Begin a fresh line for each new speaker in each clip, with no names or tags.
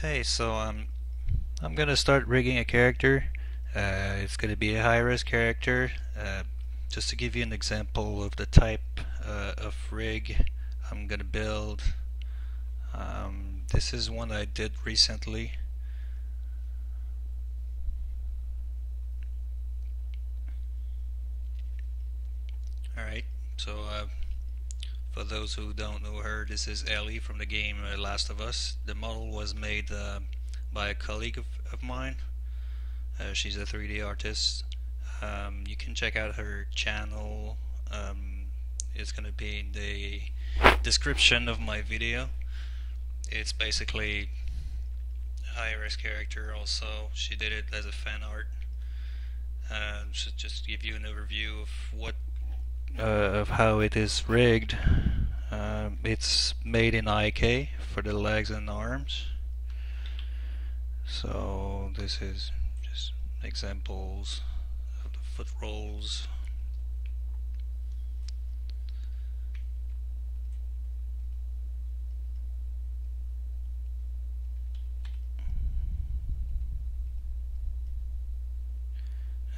Hey, I'm gonna start rigging a character. It's gonna be a high-res character. Just to give you an example of the type of rig I'm gonna build. This is one I did recently. Alright, so for those who don't know her, this is Ellie from the game Last of Us. The model was made by a colleague of mine. She's a 3D artist. You can check out her channel. It's gonna be in the description of my video. It's basically a high-res character. Also, she did it as a fan art. Should just give you an overview of of how it is rigged. It's made in IK for the legs and arms. So this is just examples of the foot rolls.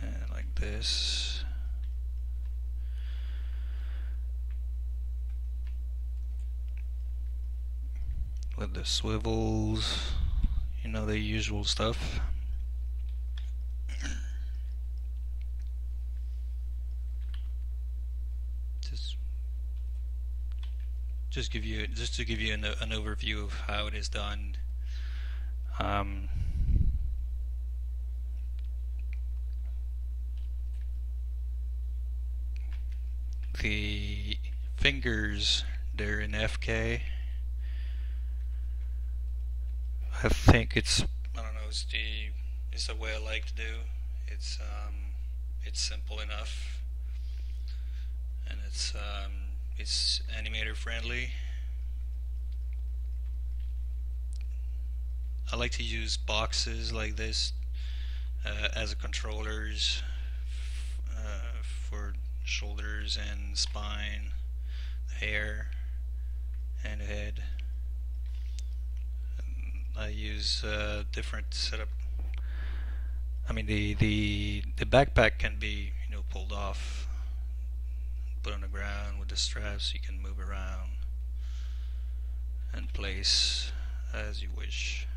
And like this. With the swivels, you know, the usual stuff. Just to give you an overview of how it is done. The fingers, they're in FK. I think I don't know, it's the way I like to do. It's simple enough, and it's animator friendly. I like to use boxes like this as controllers for shoulders and spine, hair, and head. I use different setup. I mean, the backpack can be, you know, pulled off, put on the ground with the straps. You can move around and place as you wish.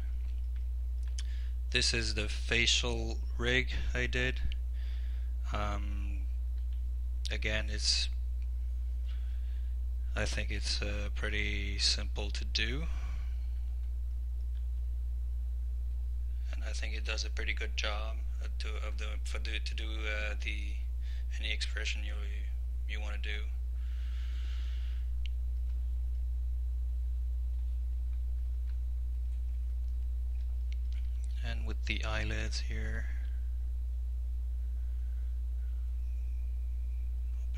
This is the facial rig I did. Again, I think it's pretty simple to do. I think it does a pretty good job to do any expression you want to do. And with the eyelids here,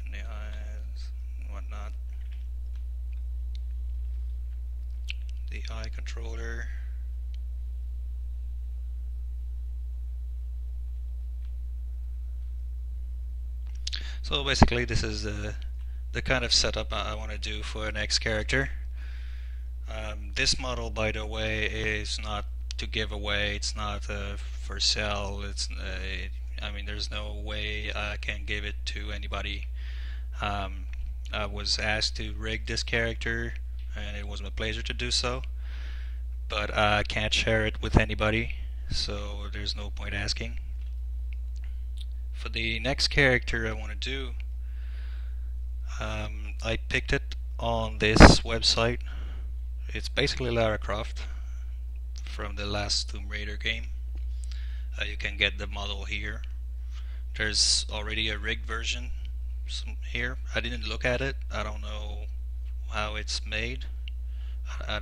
open the eyes and whatnot. The eye controller. So basically this is the kind of setup I want to do for the next character. This model, by the way, is not to give away. It's not for sale. I mean, there's no way I can give it to anybody. I was asked to rig this character, and it was my pleasure to do so, but I can't share it with anybody, so there's no point asking. For the next character I want to do, I picked it on this website. It's basically Lara Croft from the last Tomb Raider game. You can get the model here. There's already a rigged version here. I didn't look at it. I don't know how it's made. I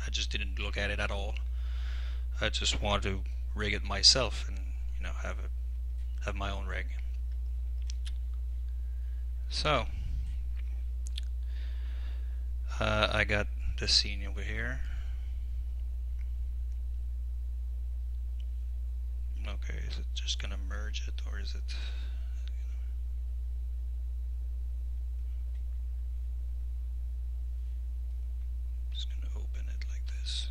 just didn't look at it at all. I just want to rig it myself and, you know, have my own rig. So I got the scene over here. Okay, is it just gonna merge it, or is it just gonna open it like this?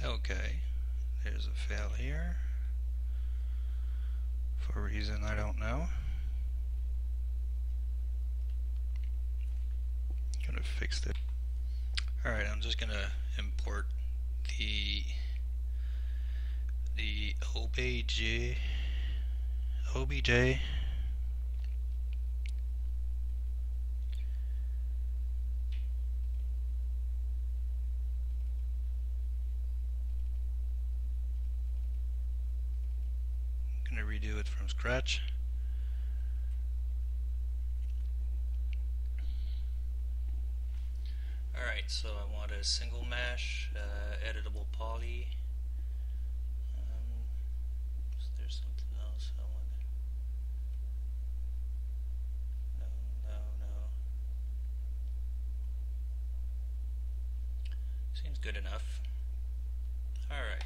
Okay, there's a fail here for a reason I don't know. Gonna fix it. Alright, I'm just gonna import the OBJ gonna redo it from scratch. Alright, so I want a single mesh, editable poly. Is there something else I want? No. Seems good enough. Alright.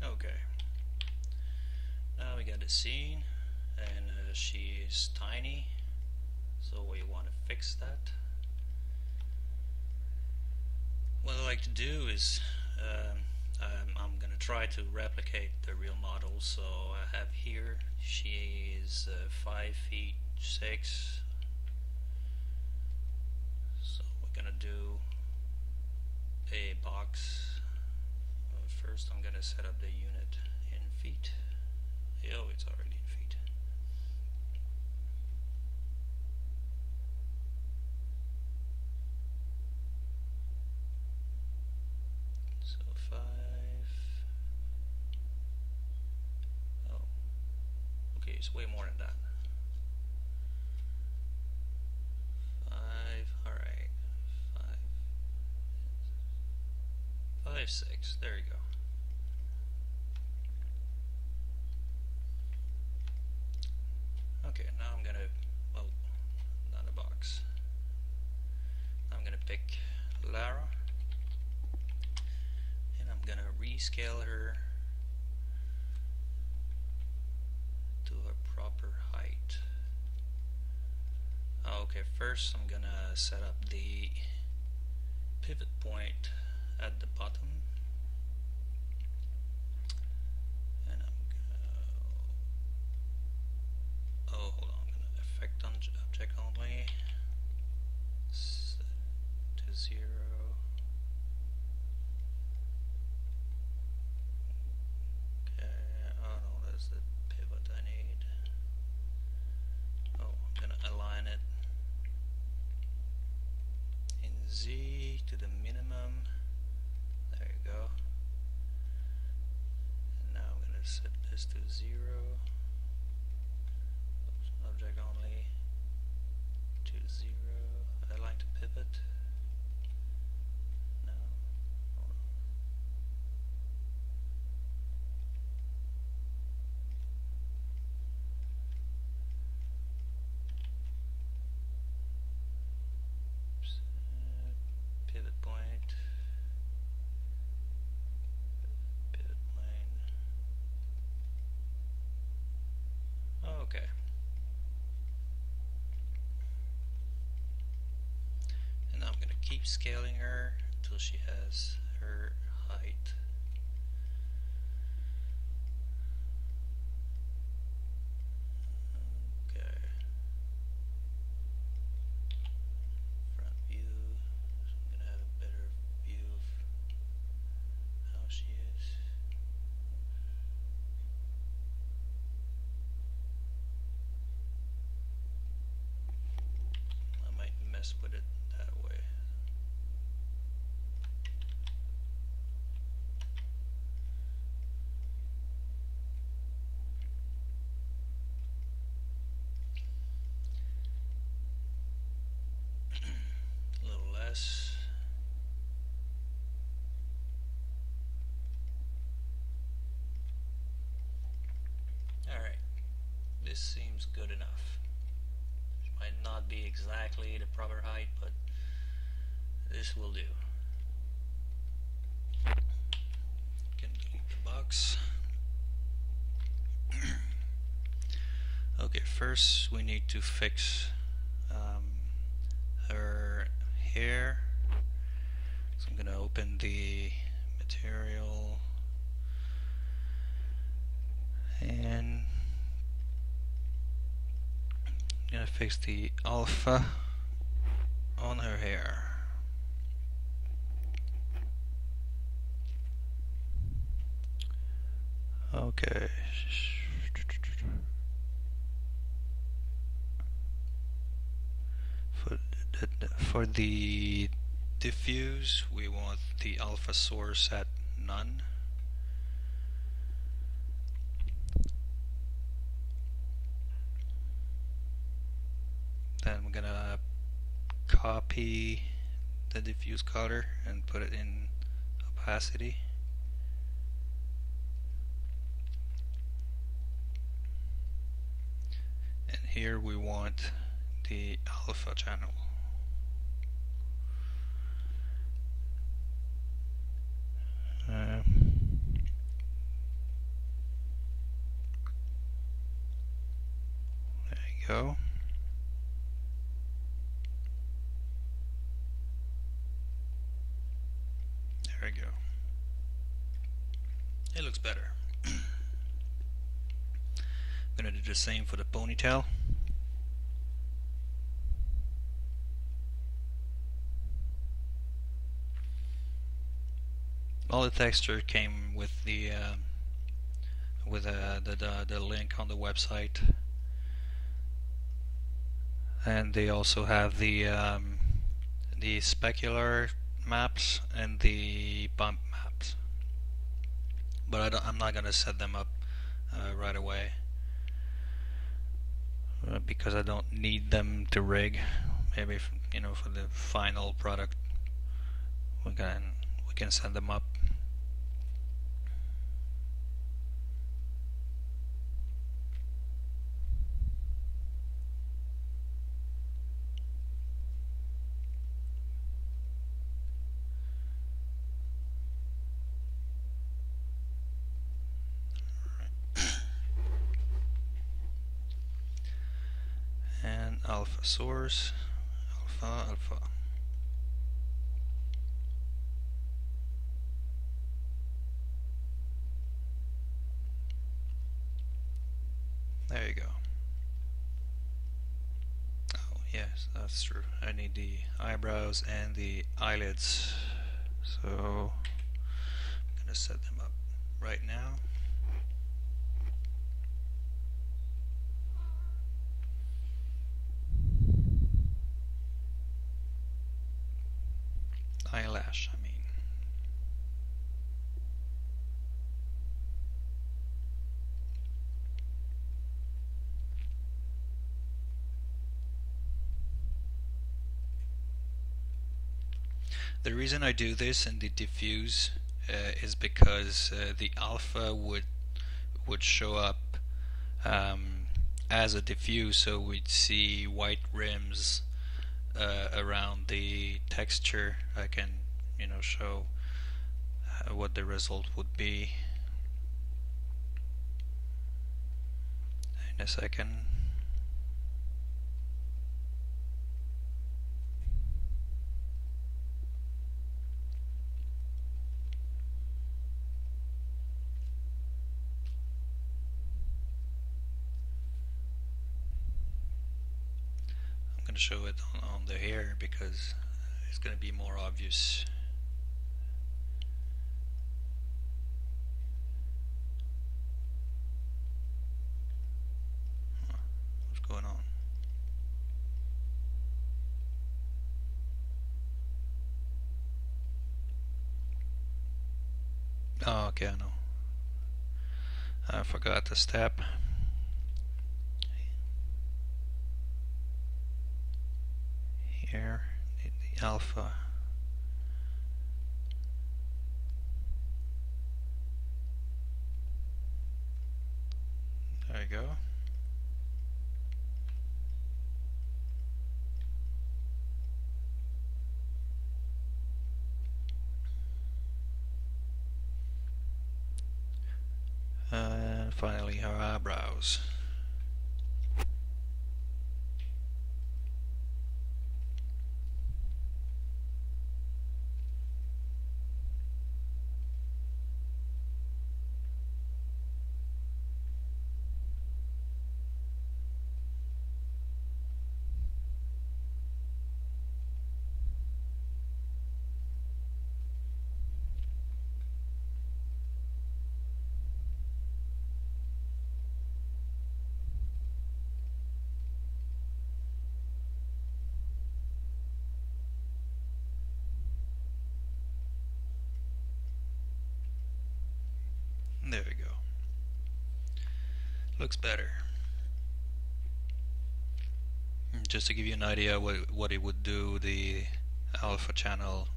Okay. Now we got a scene, and she's tiny, so we want to fix that. What I like to do is I'm going to try to replicate the real model. So I have here, she is 5 feet 6. So we're going to do a box. First I'm going to set up the unit in feet. Oh, it's already in feet. So 5. Oh, okay, it's way more than that. 5. All right, 5, 6. There you go. Okay, now I'm gonna, well, not a box. I'm gonna pick Lara, and I'm gonna rescale her to her proper height. Okay, first I'm gonna set up the pivot point at the bottom. Effect on object only, set to 0. Okay, oh no, that's the pivot I need. Oh, I'm gonna align it in Z to the minimum. There you go. And now I'm gonna set this to 0. Object only to 0. Align to pivot. No. Hold on. Pivot point. Pivot plane. Okay. And now I'm going to keep scaling her until she has her height. Okay. Front view. So I'm going to have a better view of how she is. I might mess with it that way. A little less. Alright, this seems good enough. Might not be exactly the proper height, but this will do. Can delete the box. Okay, first we need to fix her hair. So I'm gonna open the material and I'm gonna fix the alpha on her hair. Okay. For the diffuse, we want the alpha source at none. Then we're gonna copy the diffuse color and put it in opacity. And here we want the alpha channel. There you go. There we go. It looks better. I'm gonna do the same for the ponytail. All the texture came with the link on the website, and they also have the specular maps and the bump maps. But I'm not gonna set them up right away because I don't need them to rig. Maybe for the final product we can set them up. And alpha source, alpha. There you go. Oh yes, that's true. I need the eyebrows and the eyelids. So I'm gonna set them up right now. Eyelash, I mean. The reason I do this in the diffuse is because the alpha would show up as a diffuse, so we'd see white rims around the texture. I can show what the result would be in a second. I'm going to show it on the hair because it's going to be more obvious. What's going on? Oh, okay, I know. I forgot the step. Here, the alpha. There you go. And finally, her eyebrows. Looks better. Just to give you an idea what it would do, the alpha channel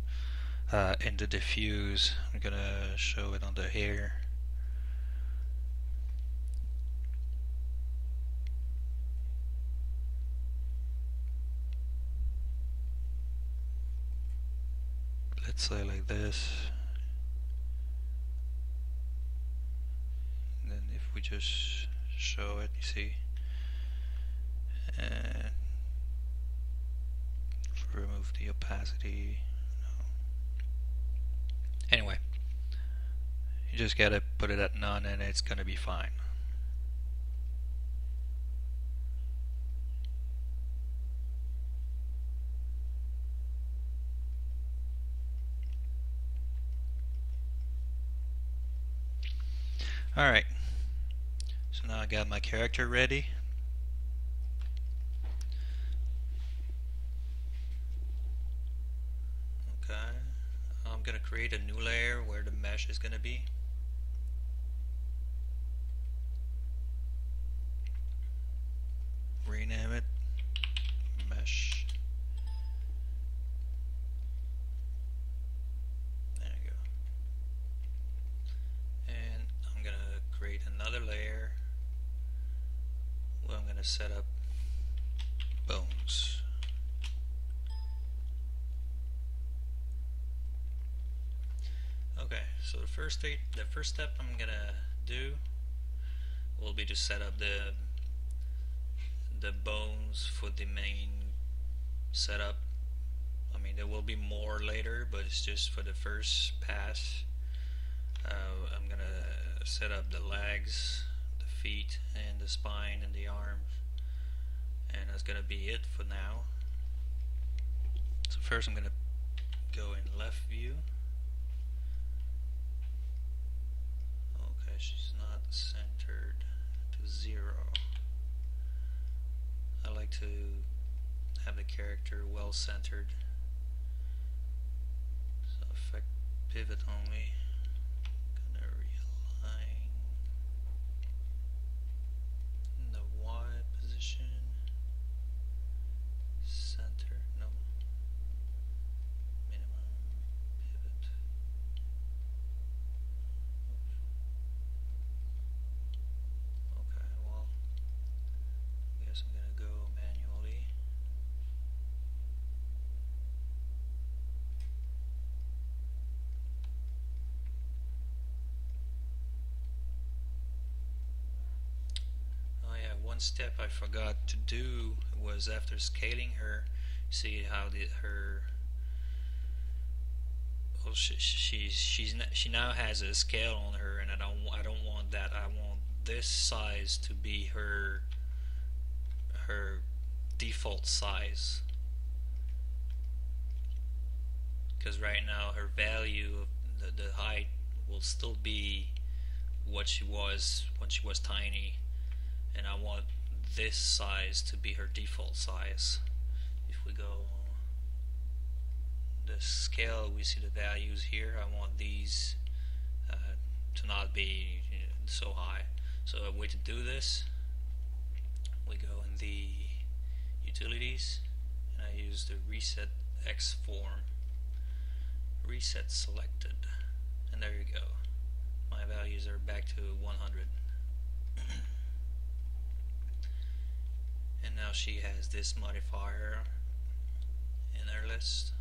in the diffuse, I'm gonna show it on the hair. Let's say like this. And then if we just show it, you see, and remove the opacity. No. Anyway, you just gotta put it at none and it's gonna be fine. Alright, so now I got my character ready. Okay, I'm gonna create a new layer where the mesh is gonna be. Rename it mesh. There you go. And I'm gonna create another layer where I'm gonna set up bones. Okay, so the first step I'm gonna do will be to set up the bones for the main setup. I mean, there will be more later, but it's just for the first pass. I'm gonna set up the legs, the feet, and the spine and the arms, and that's gonna be it for now. So first I'm gonna go in left view. Okay, she's not centered to 0. I like to have the character well centered. So effect pivot only. Gonna realign in the Y position. Center, no. Minimum pivot. Okay, well, I guess I'm gonna go manually. Oh yeah, one step I forgot to do was after scaling her, see how she now has a scale on her, and I don't want that. I want this size to be her default size, because right now her value of the height will still be what she was when she was tiny, and I want this size to be her default size. If we go the scale, we see the values here. I want these to not be so high. So a way to do this, we go in the utilities, and I use the reset X form. Reset selected, and there you go. My values are back to 100. And now she has this modifier in her list.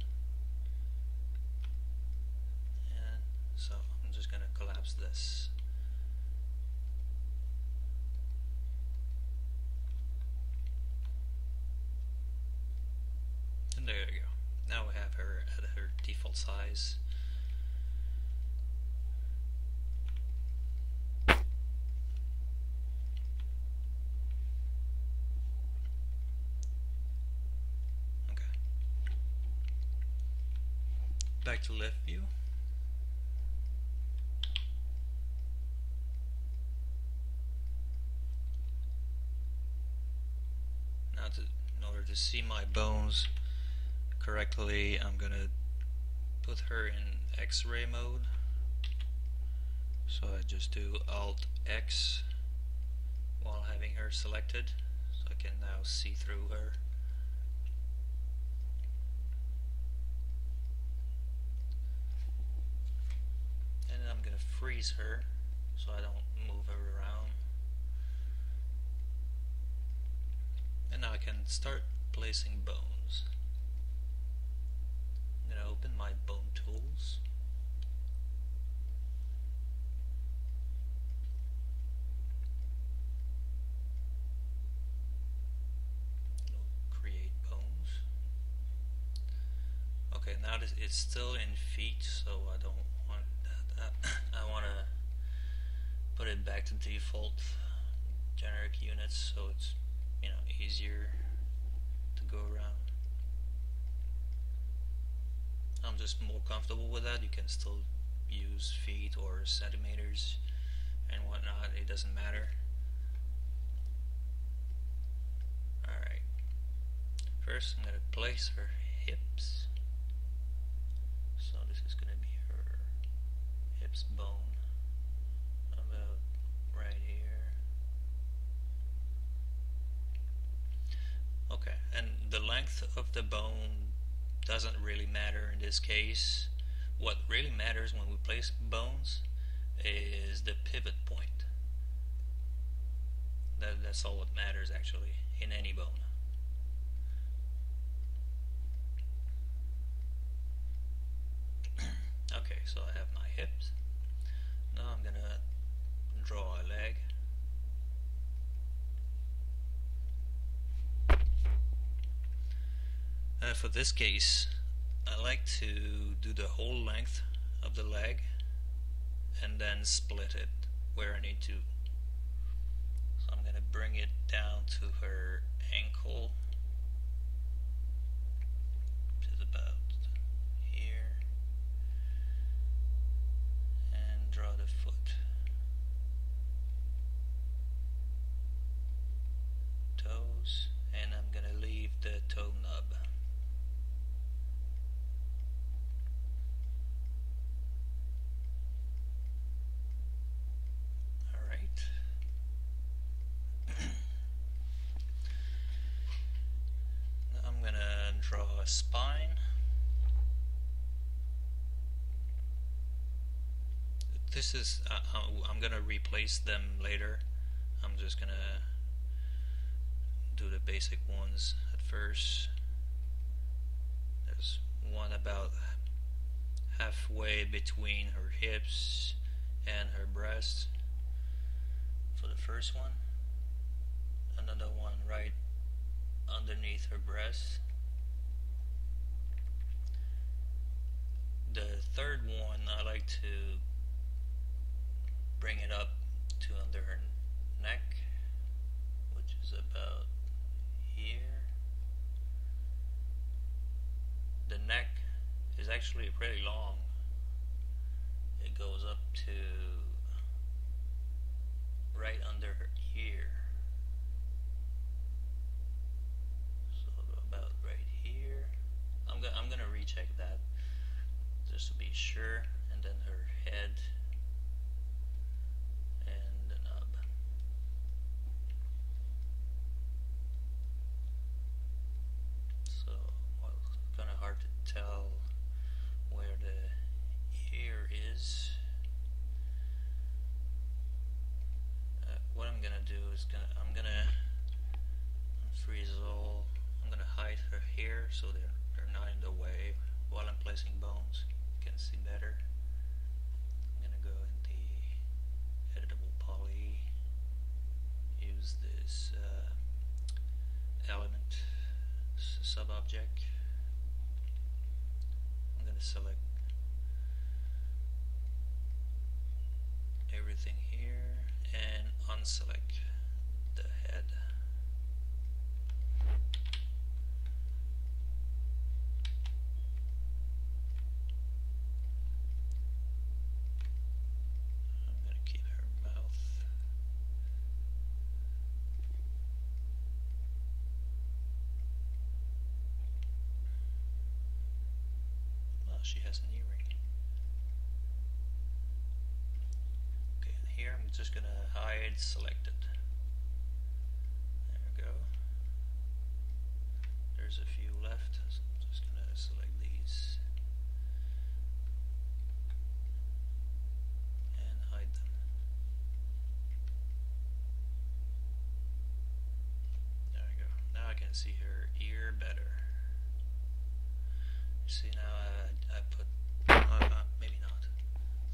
And so I'm just going to collapse this. And there you go. Now we have her at her default size. Back to left view. Now in order to see my bones correctly, I'm gonna put her in X-ray mode. So I just do Alt X while her selected, so I can now see through her. And then I'm going to freeze her so I don't move her around. And now I can start placing bones. I'm going to open my bone tools. Create bones. Okay, now it's still in feet, so I don't want that. I want to put it back to default generic units so it's, you know, easier to go around. I'm just more comfortable with that. You can still use feet or centimeters and whatnot, it doesn't matter. Alright, first I'm going to place her hips. So this is going to be her hips bone, about right here. Okay, and the length of the bone doesn't really matter in this case. What really matters when we place bones is the pivot point. That's all that matters actually in any bone. Okay, so I have my hips. Now I'm gonna draw a leg. For this case, I like to do the whole length of the leg and then split it where I need to. So I'm gonna bring it down to her ankle, which is about here, and draw the foot. Toes, and I'm gonna leave the toe nub. Alright. Now I'm gonna draw a spine. This is, I'm gonna replace them later. I'm just gonna do the basic ones at first. There's one about halfway between her hips and her breast for the first one. Another one right underneath her breast. The third one I like to bring it up to under her neck, which is about here. The neck is actually pretty long. It goes up to right under her ear. So about right here. I'm gonna recheck that just to be sure, and then her head and the nub. So, well, it's kind of hard to tell where the ear is. What I'm gonna do is I'm gonna freeze all. I'm gonna hide her hair so they're not in the way while I'm placing bones. You can see better. I'm gonna go in the editable poly. Use this element sub-object. I'm gonna select everything here and unselect the head. I'm going to keep her mouth. Well, she has an earring. Okay, and here I'm just going to hide selected. there's a few left, so I'm just gonna select these and hide them. There we go. Now I can see her ear better. See, now I put, maybe not.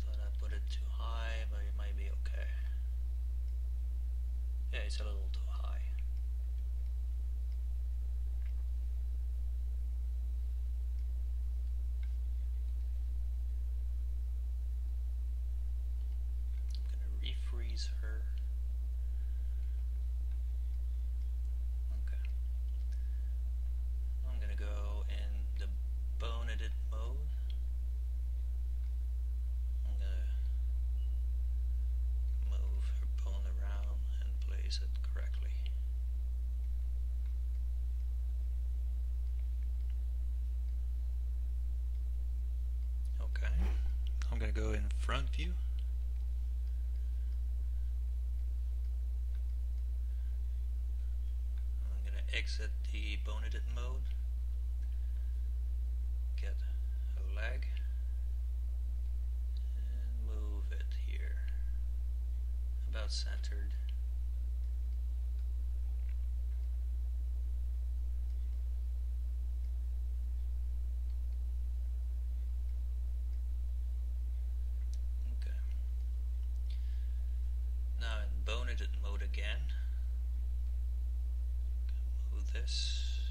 Thought I put it too high, but it might be okay. Yeah, it's a little too high. I'm gonna refreeze her. Okay. I'm gonna go in the bone edit mode. I'm gonna move her bone around and place it correctly. Okay, I'm gonna go in front view. I'm gonna exit the bone edit mode. Get a leg and move it here, about centered. Okay. Now in bone edit mode again. Move this.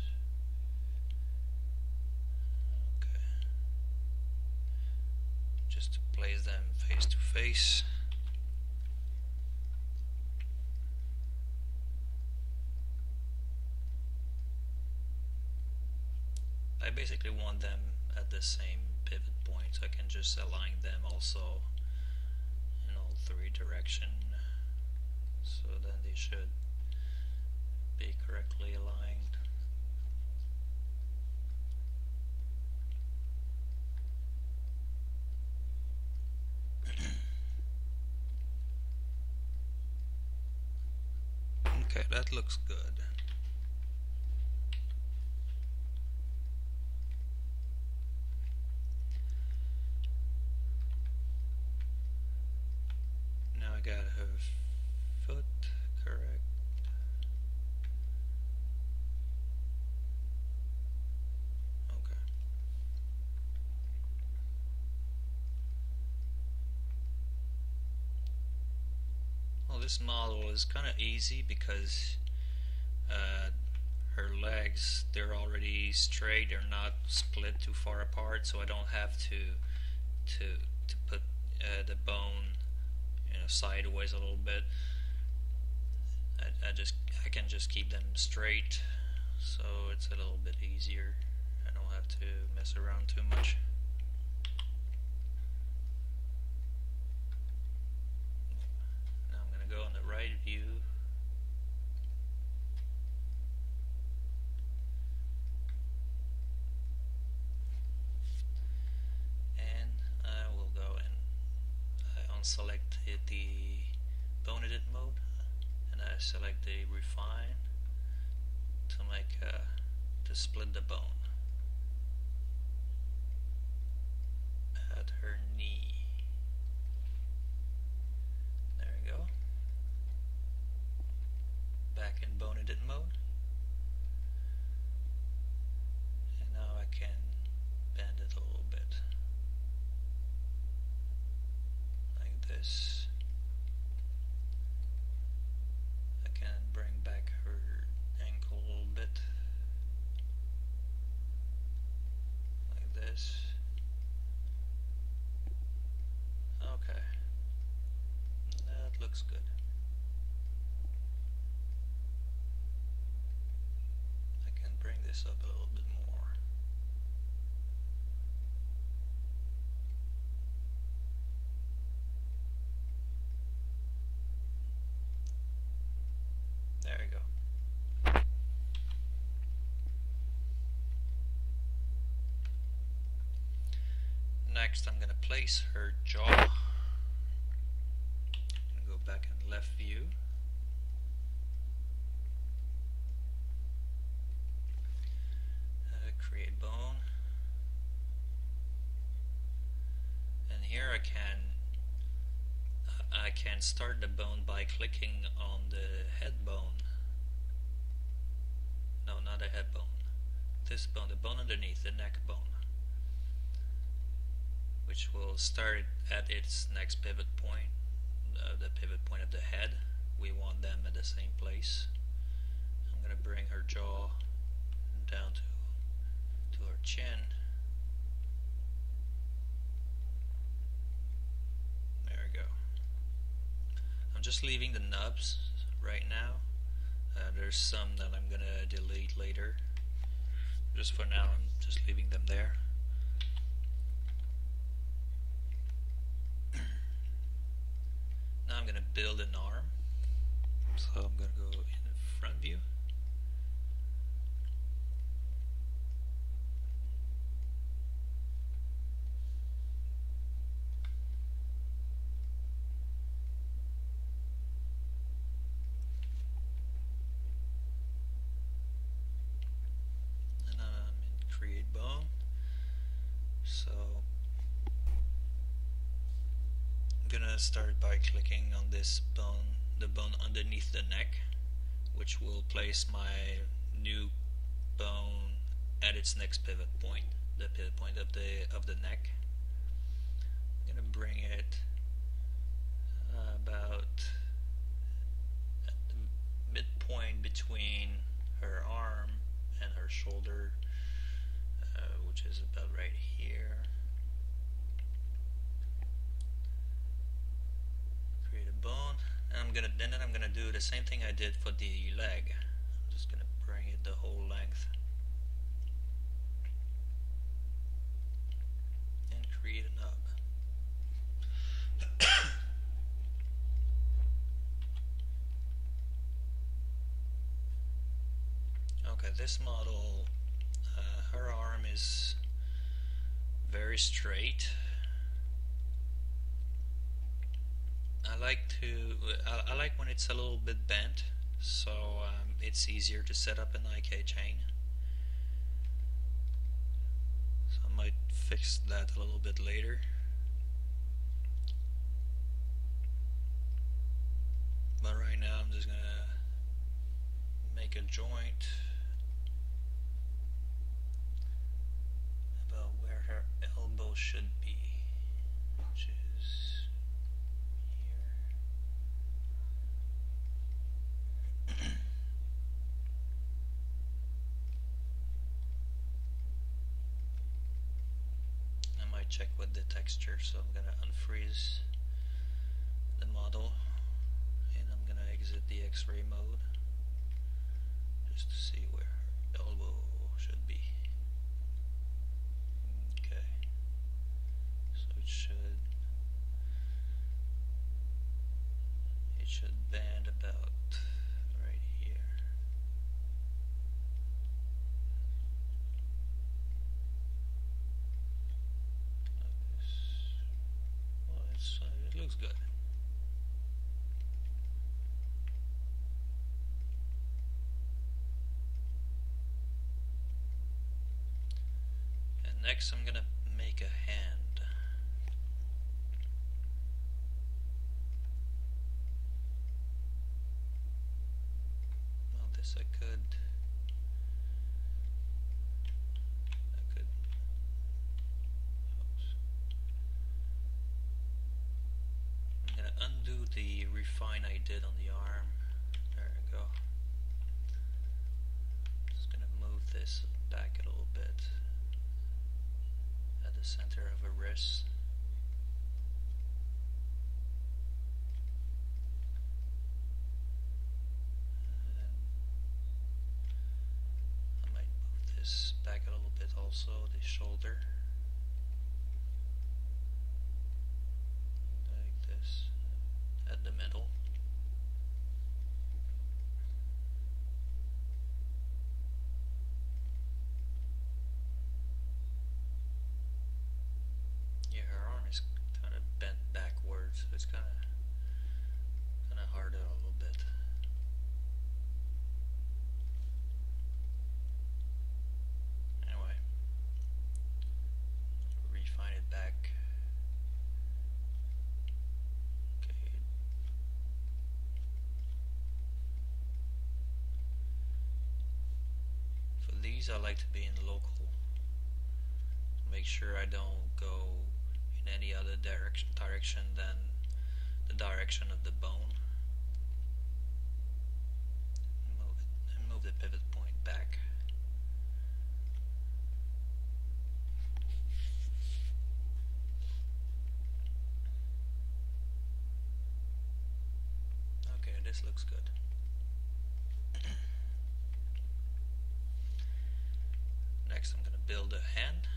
Okay. Just to place them face to face. I basically want them at the same pivot point, so I can just align them also in all three directions, so then they should be correctly aligned. Okay, that looks good. Now I got her foot correct. Okay. Well, this model is kind of easy because her legs, they're already straight, they're not split too far apart, so I don't have to put the bone, you know, sideways a little bit. I can just keep them straight, so it's a little bit easier. I don't have to mess around too much. Now I'm gonna go in the right view. And I will go and unselect the bone edit mode, and I select the refine to make to split the bone at her knee. There we go. Back in bone edit mode, and now I can bend it a little bit like this. I can bring back her ankle a little bit like this. Okay, that looks good. I can bring this up a little bit more. There we go. Next, I'm going to place her jaw. I'm going to go back in left view. create bone, and here I can start the bone by clicking on the head bone. No, not the head bone. This bone, the bone underneath, the neck bone, which will start at its next pivot point, the pivot point of the head. We want them at the same place. I'm going to bring her jaw down to her chin. There we go. I'm just leaving the nubs right now. There's some that I'm going to delete later. Just for now, I'm just leaving them there. Now I'm going to build an arm. So I'm going to go in the front view. And I'm in create bone. So I'm going to start by clicking on this bone, the bone underneath the neck, which will place my new bone at its next pivot point, the pivot point of the neck. I'm going to bring it about at the midpoint between her arm and her shoulder, which is about right here. Create a bone, and then I'm gonna do the same thing I did for the leg. I'm just gonna bring it the whole length and create a nub. Okay, this model, her arm is very straight. I like when it's a little bit bent, so it's easier to set up an IK chain. So I might fix that a little bit later. But right now I'm just gonna make a joint about where her elbow should be, which is here. I might check with the texture, so I'm gonna unfreeze the model and I'm gonna exit the X-ray mode just to see where her elbow should be. Okay, so it should bend about right here. Like this. Well, it looks good. And next I'm gonna make a hand. Well, this I could oops. I'm gonna undo the refine I did on the arm. There we go. Just gonna move this back a little bit at the center of her wrist. And I might move this back a little bit also, the shoulder. Like this, at the middle. Yeah, her arm is kind of bent backwards, so it's kind of harder a little bit. Anyway, these I like to be in local. Make sure I don't go in any other direction than the direction of the bone. Move the pivot point back. Okay, this looks good. Next I'm going to build a hand.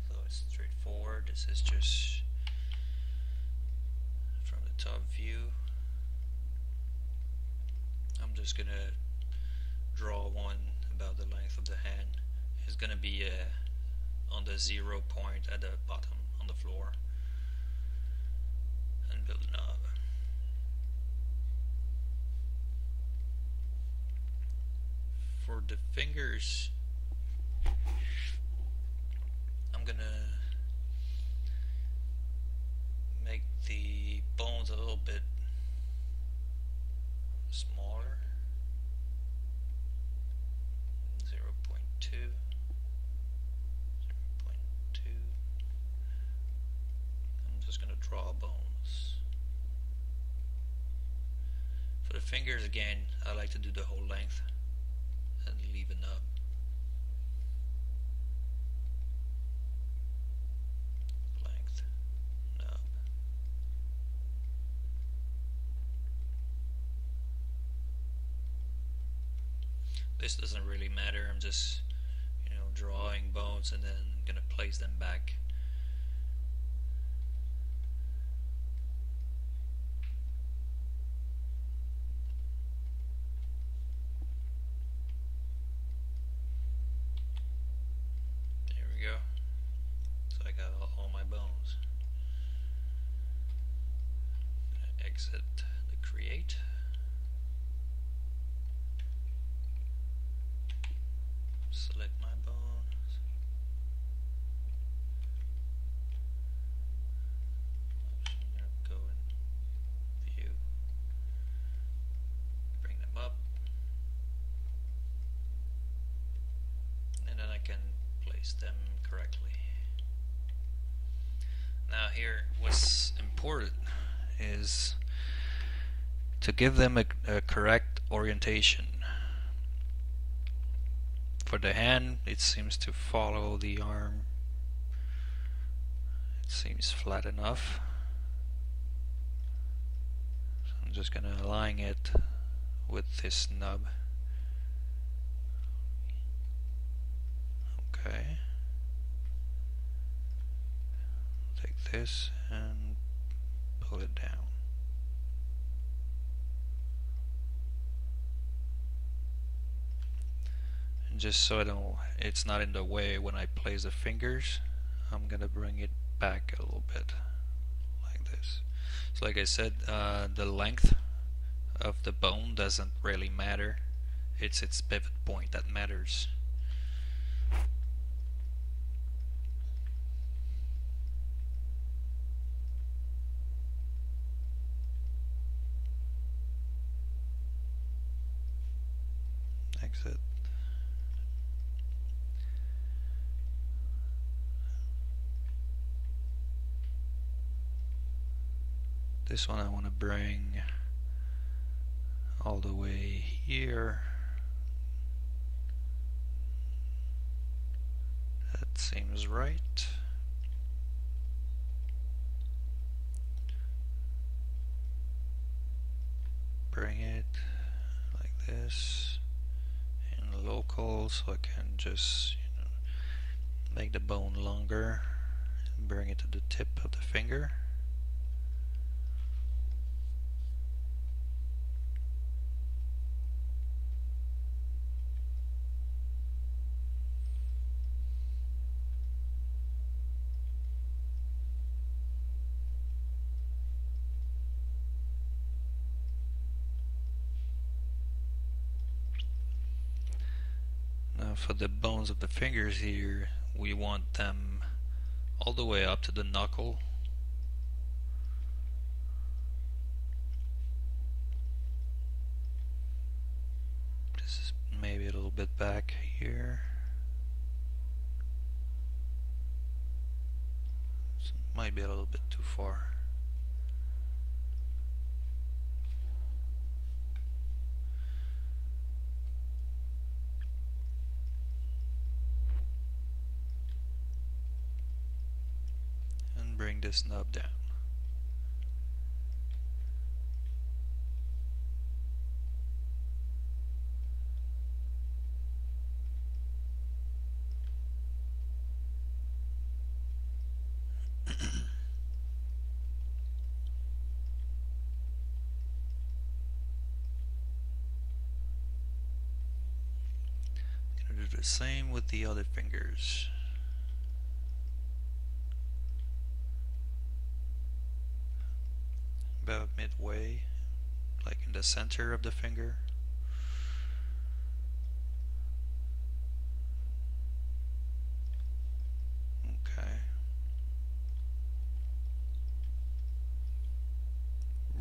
So it's straightforward. This is just from the top view. I'm just going to draw one about the length of the hand. It's going to be on the 0 point at the bottom on the floor, and build a knob. For the fingers, I'm going to make the bones a little bit smaller. 0.2, 0.2. I'm just going to draw bones. For the fingers again, I like to do the whole length and leave a nub. Length, nub. This doesn't really matter. I'm just, drawing bones and then gonna place them back. There we go. So I got all my bones. Exit the create. Select my bones. I'm going to go in view. Bring them up. And then I can place them correctly. Now here, what's important is to give them a correct orientation. For the hand, it seems to follow the arm. It seems flat enough. So I'm just going to align it with this nub. Okay. Take this and pull it down. Just so it's not in the way when I place the fingers, I'm gonna bring it back a little bit like this. So like I said, the length of the bone doesn't really matter. It's its pivot point that matters. Exit. This one I want to bring all the way here. That seems right. Bring it like this in local, so I can just make the bone longer and bring it to the tip of the finger. Now for the bones of the fingers here, we want them all the way up to the knuckle. This is maybe maybe a little bit back here. So might be a little bit too far. And bring this knob down. Gonna do the same with the other fingers. About midway, like in the center of the finger. Okay.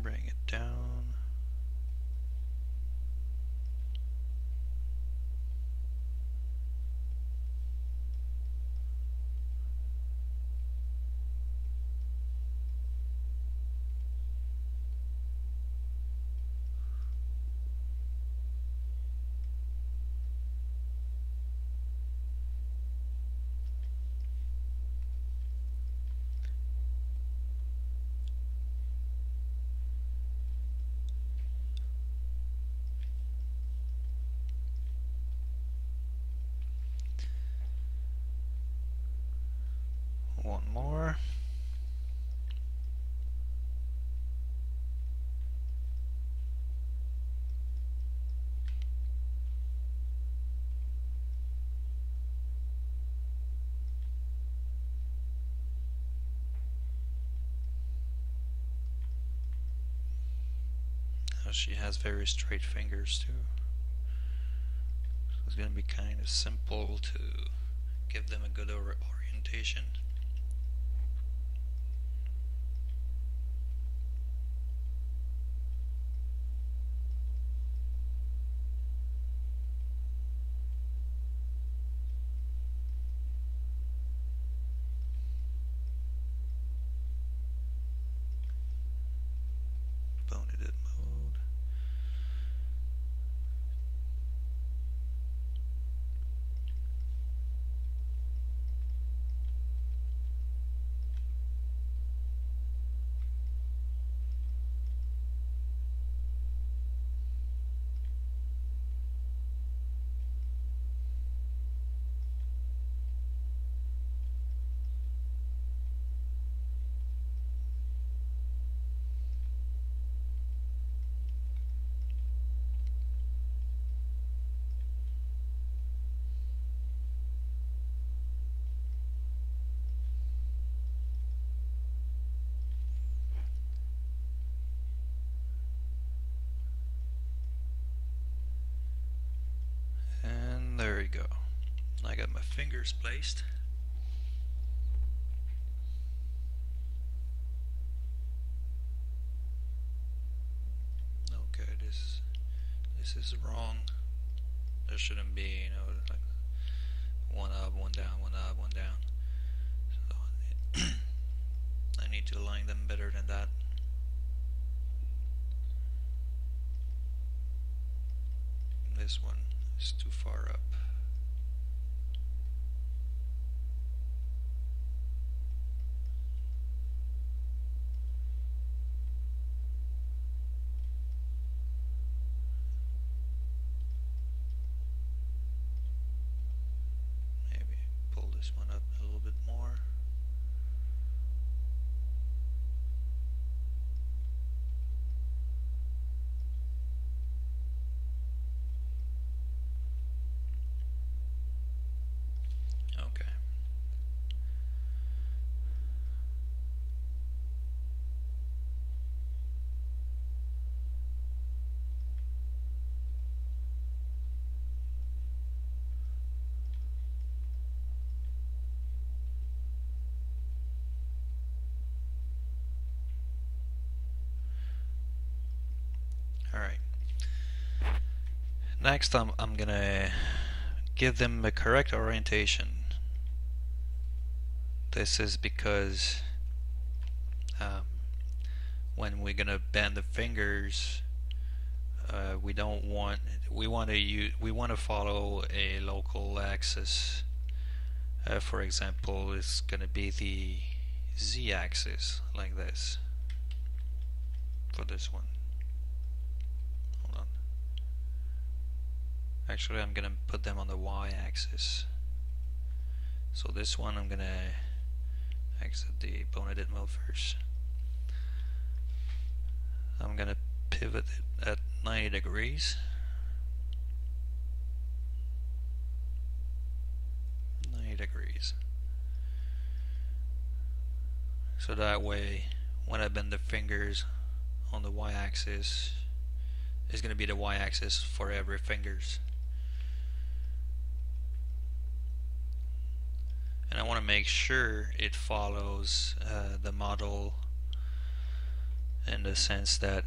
Bring it down. One more. Now she has very straight fingers too. So it's going to be kind of simple to give them a good orientation. Boneted mode. And there you go. I got my fingers placed. Okay, this is wrong. There shouldn't be, you know, like one up, one down, one up, one down. So I need to align them better than that. This one is too far up. Maybe pull this one up a little bit more. Okay. Next, I'm gonna give them the correct orientation. This is because um, when we're gonna bend the fingers, we don't want we want to follow a local axis. For example, it's gonna be the z-axis like this for this one. Hold on. Actually, I'm gonna put them on the y-axis. So this one, I'm gonna exit the bonneted mode first. I'm gonna pivot it at 90 degrees. 90 degrees. So that way, when I bend the fingers on the y-axis, it's gonna be the y-axis for every fingers. And I want to make sure it follows the model in the sense that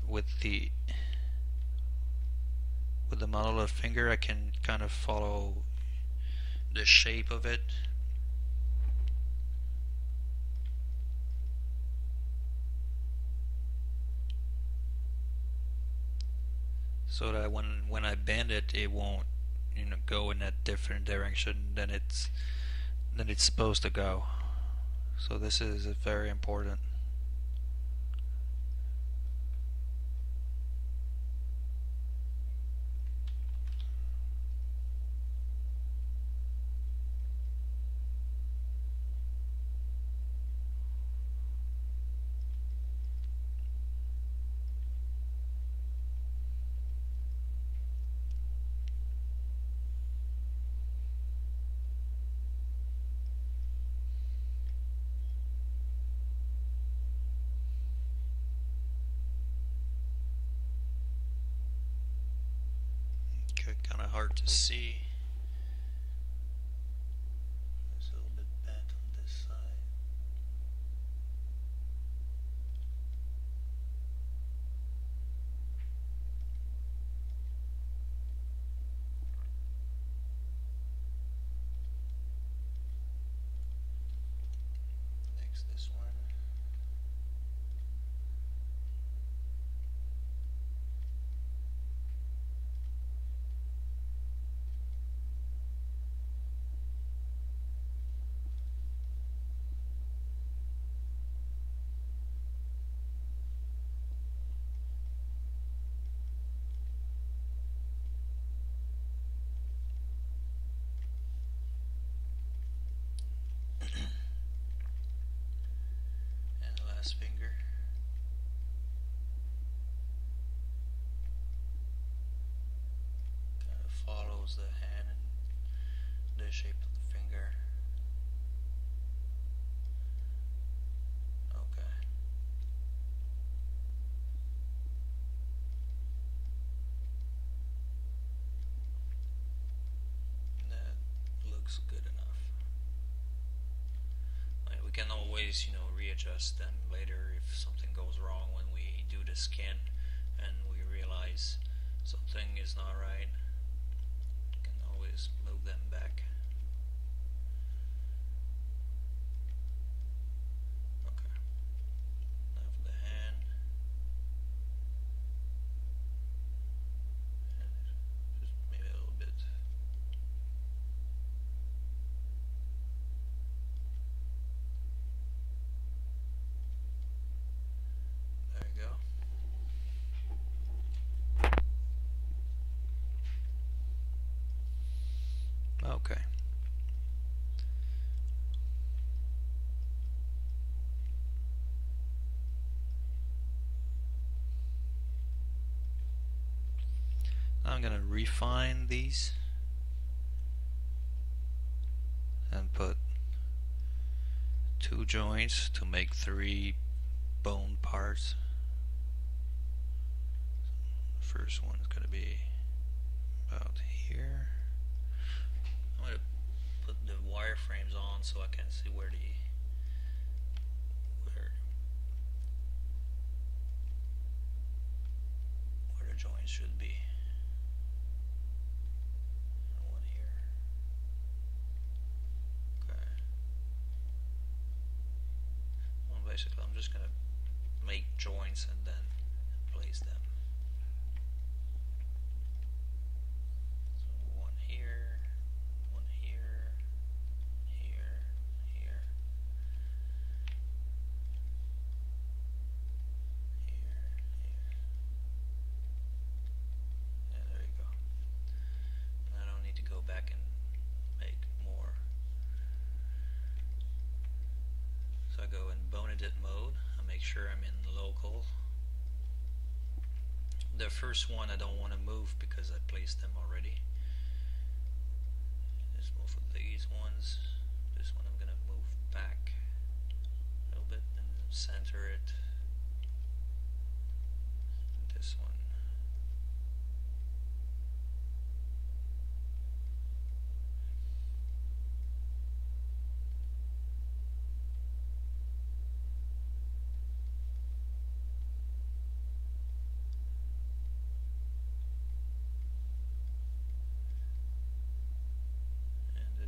with the model of finger I can kind of follow the shape of it. So that when I bend it, it won't go in a different direction than it's supposed to go. So this is very important. Okay, kind of hard to see. It's a little bit bent on this side. Next, this one. Finger. Kind of follows the hand and the shape of the finger. Okay. That looks good enough. We can always, readjust them later if something goes wrong when we do the skin and we realize something is not right. We can always move them back. Okay. Now for the hand. And just maybe a little bit. Okay. Now I'm going to refine these and put 2 joints to make 3 bone parts. First one is going to be about here. I'm going to put the wireframes on so I can see where the joint should be. One here. Okay. Well, basically, I'm just gonna make joints and then place them. So one here, one here, here, here, here, here. Yeah, there you go. And I don't need to go back and make more. So I go in bone edit mode. I make sure I'm in local. The first one I don't want to move because I placed them already. Just move these ones. This one I'm going to move back a little bit and center it. This one.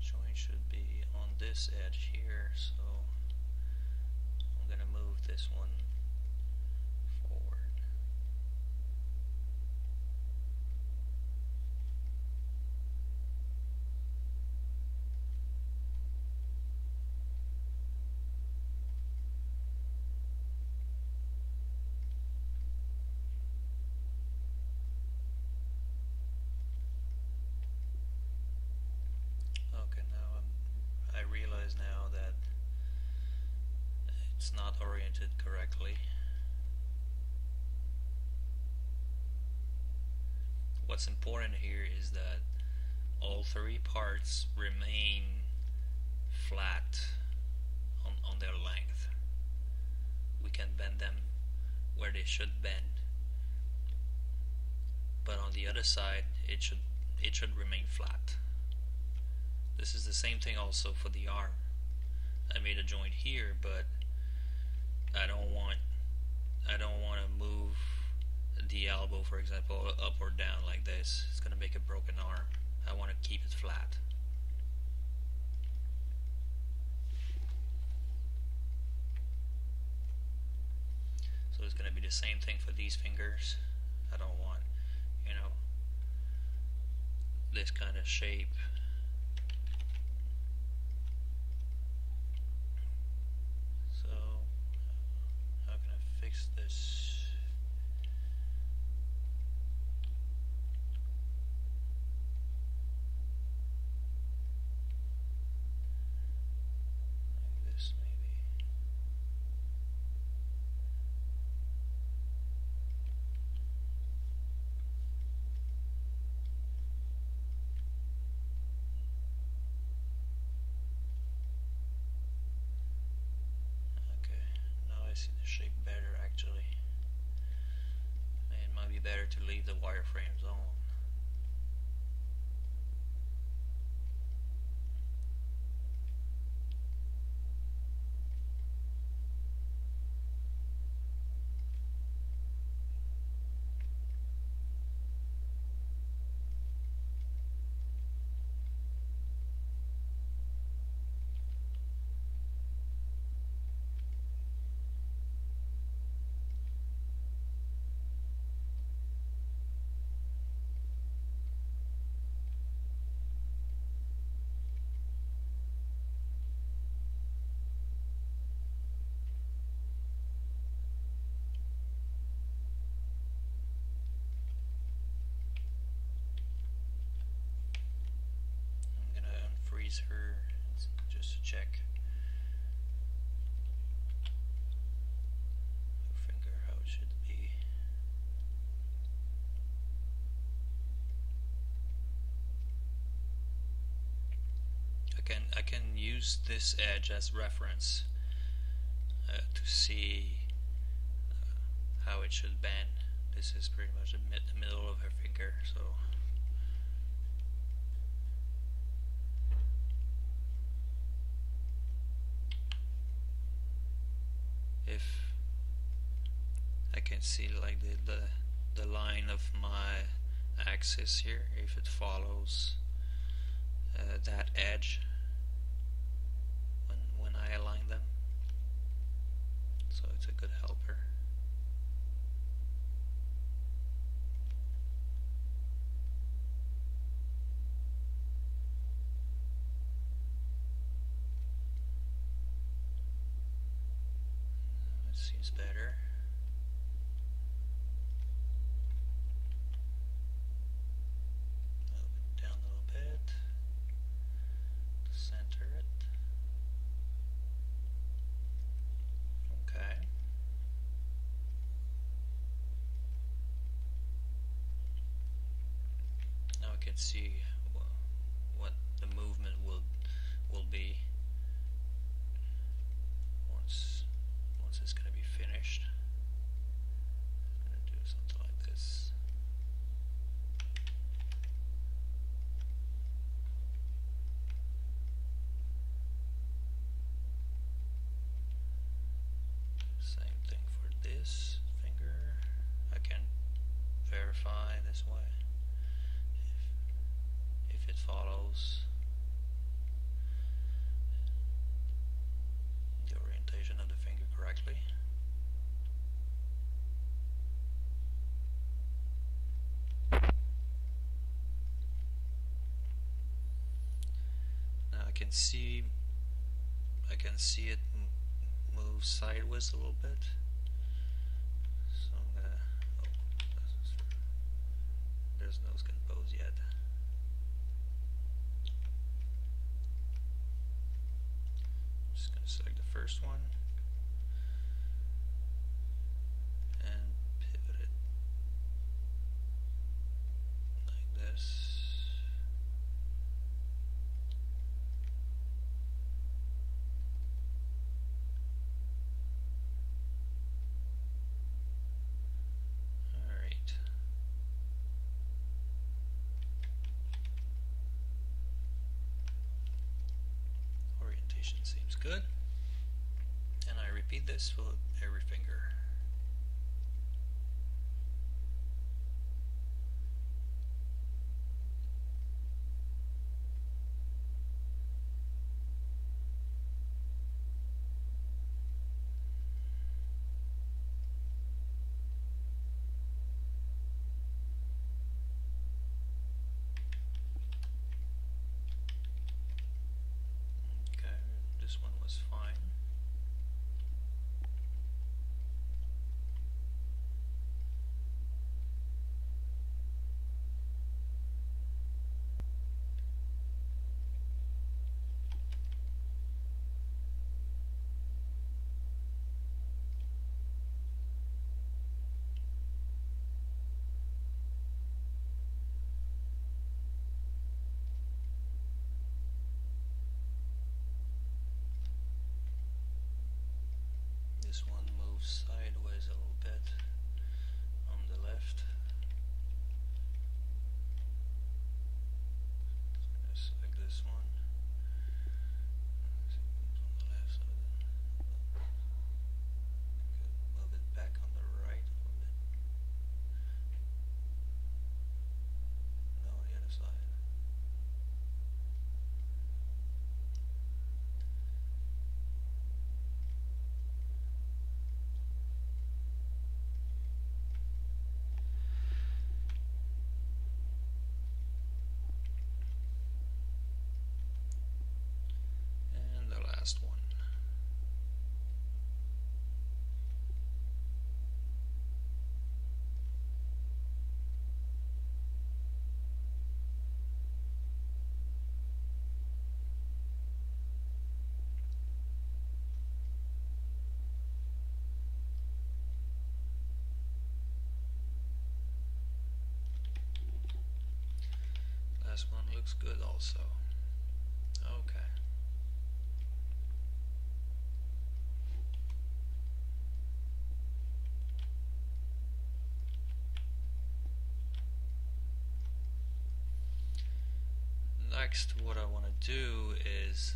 Joint should be on this edge here, so I'm going to move this one forward. I realize now that it's not oriented correctly. What's important here is that all three parts remain flat on their length. We can bend them where they should bend, but on the other side it should remain flat. This is the same thing also for the arm. I made a joint here, but I don't want to move the elbow, for example, up or down like this. It's going to make a broken arm. I want to keep it flat. So it's going to be the same thing for these fingers. I don't want, this kind of shape. This. Like this, maybe. Okay, now I see the shape better actually. It might be better to leave the wireframes on. Her just to check her finger how it should be. I can use this edge as reference to see how it should bend. This is pretty much the middle of her finger, so if I can see like the the line of my axis here, if it follows that edge when I align them. So it's a good helper. It seems better. Move it down a little bit. Center it. Okay. Now I can see what the movement will be once it's going to be finished. I'm going to do something like this. Same thing for this finger. I can verify this way if it follows the orientation of the finger correctly. Now I can see it move sideways a little bit. So I'm gonna, there's no skin pose yet. Just gonna select the first one and pivot it like this. Seems good, and I repeat this for every finger. This one was fine. This one moves sideways a little bit on the left. Just like this one. On the left, so move it back on the right a little bit. No, the other side. Last one. Last one looks good also. Okay. Next, what I want to do is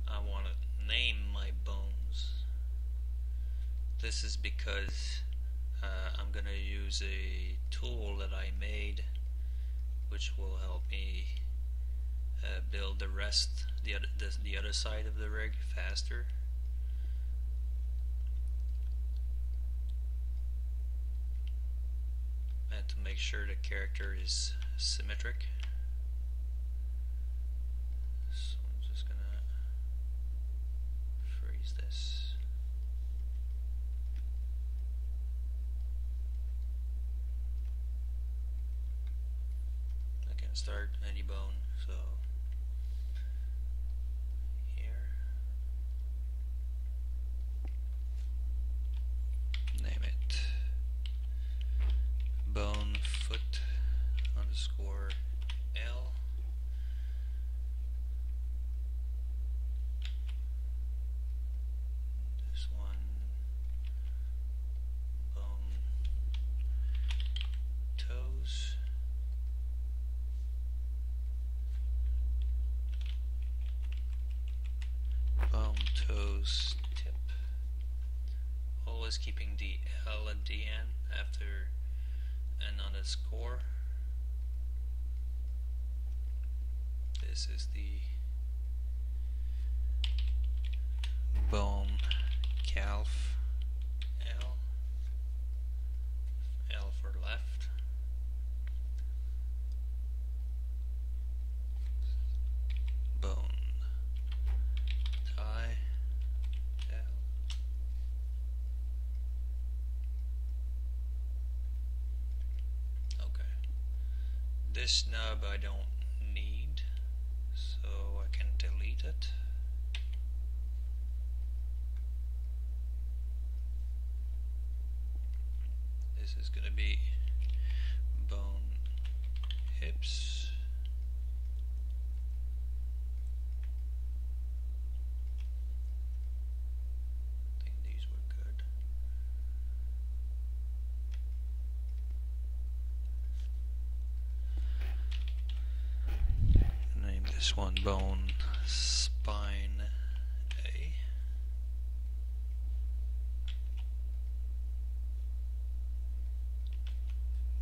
I want to name my bones. This is because I'm going gonna use a tool that I made, which will help me build the rest, the other side of the rig faster. And to make sure the character is symmetric. So I'm just gonna freeze this. I can start any bone, so here, name it bone foot underscore L. This one bone toes. Bone toes tip. Always keeping the L at the end after an underscore. This is the bone calf. L. L for left. Bone thigh. L. Okay. This nub I don't need, so I can delete it. This is going to be bone hips. I think these were good. Name this one bone spine A.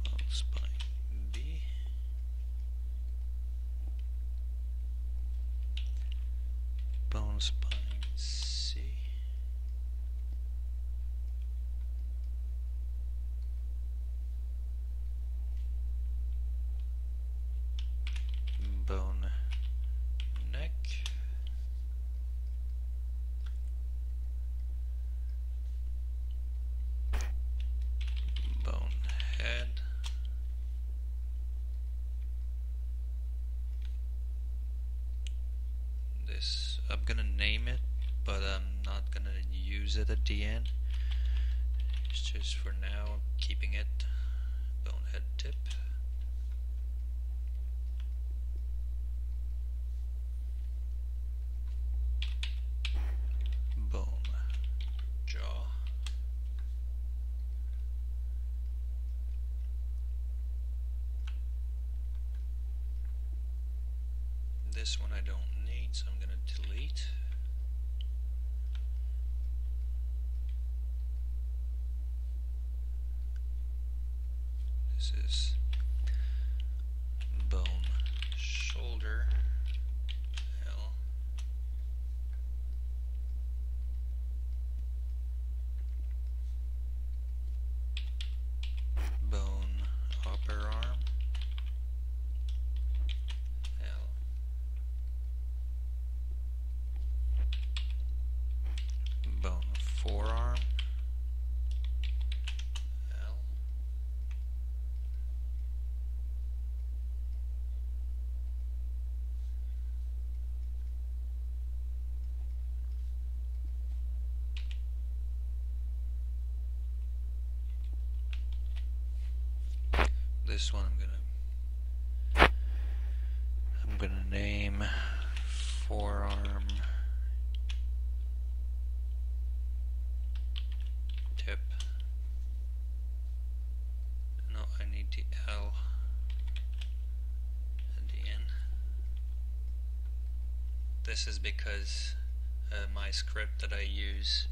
Bone spine B. Bone spine C. Bone neck. Bone head. This, I'm gonna name it, but I'm not gonna use it at the end. It's just for now, I'm keeping it. Bone head tip. Bone jaw. This one I don't need, so I'm going to delete. This is bone shoulder. L. Bone upper arm. L. Bone forearm. L. This one I'm gonna name forearm tip. No, I need the L at the end. This is because my script that I use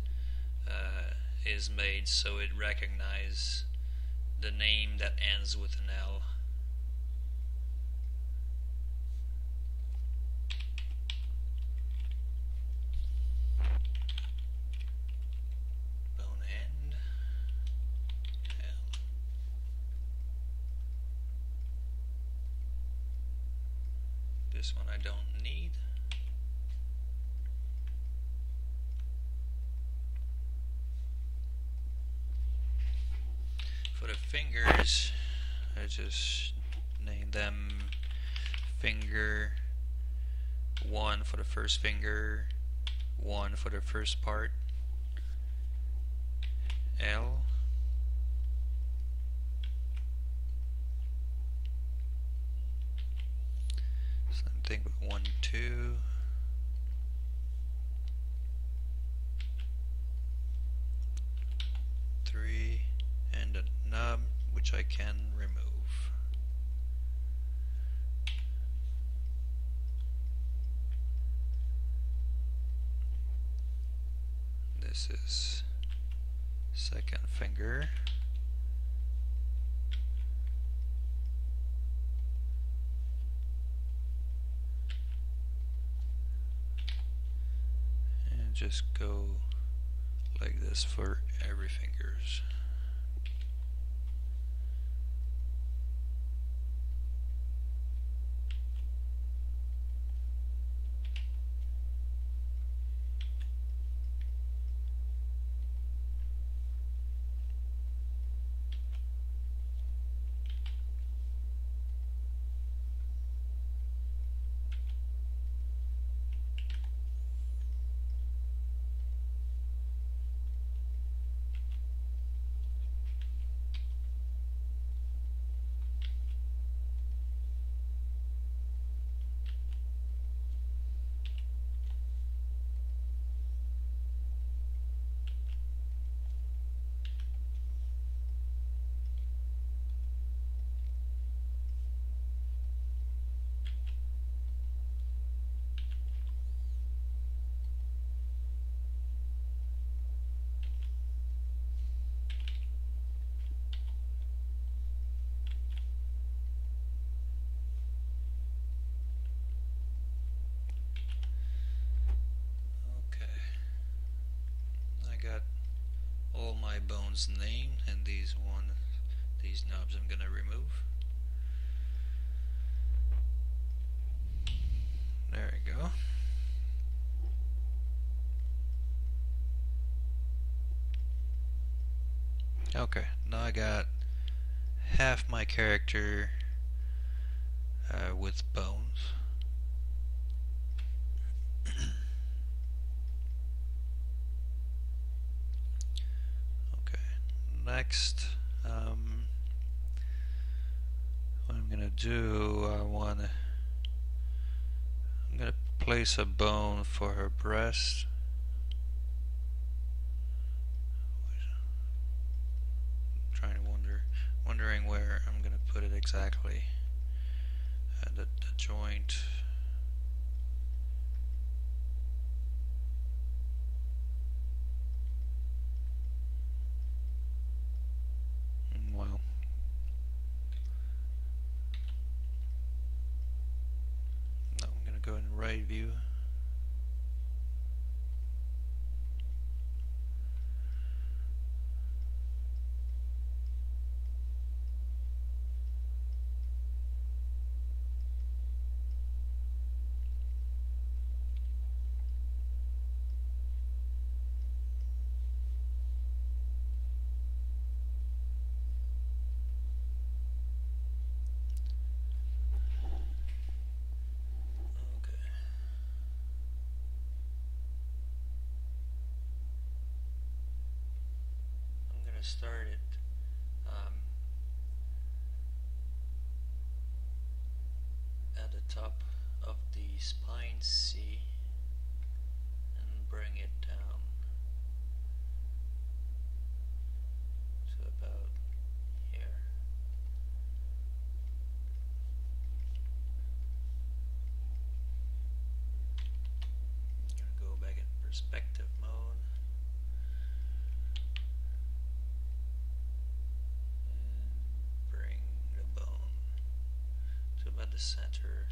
is made so it recognizes the name that ends with an L. Bone end, L. This one I don't need. For the fingers, I just name them finger 1 for the first finger, 1 for the first part, L. Same thing with 1, 2. And a nub, which I can remove. This is second finger. And just go like this for every fingers. Got all my bones named, and these knobs I'm gonna remove. There we go. Okay, now I got half my character with bones. Next, what I'm gonna do, I'm gonna place a bone for her breast. Wondering where I'm gonna put it exactly. The joint. Well, no, I'm gonna go in right view. Start it at the top of the spine C and bring it down to about here. I'm going to go back in perspective mode. the center.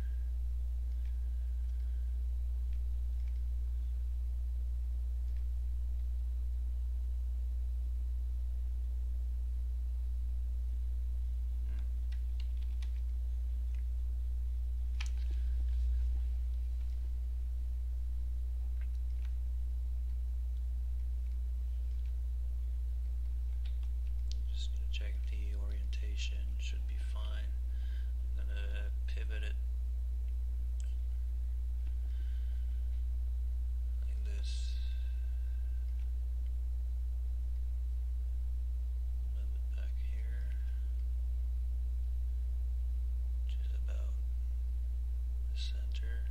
Just gonna check the orientation, should be fine. I'm gonna pivot it like this. Move it back here, which is about the center.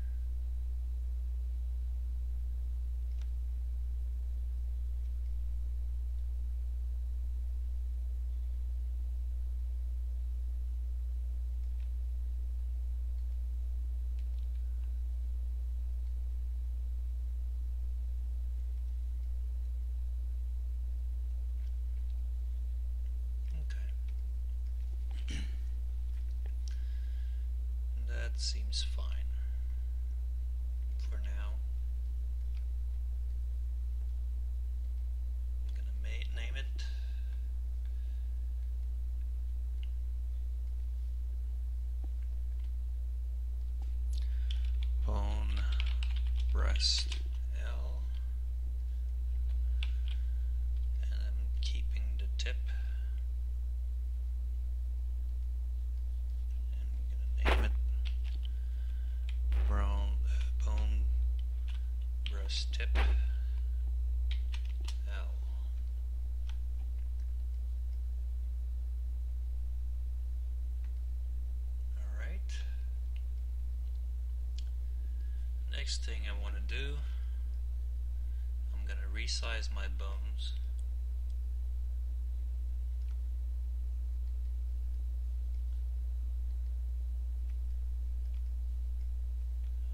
That seems fine for now. I'm gonna name it. Bone breast L. And I'm keeping the tip. And I'm gonna name it bone breast tip L. Alright. Next thing I want to do, I'm going to resize my bones.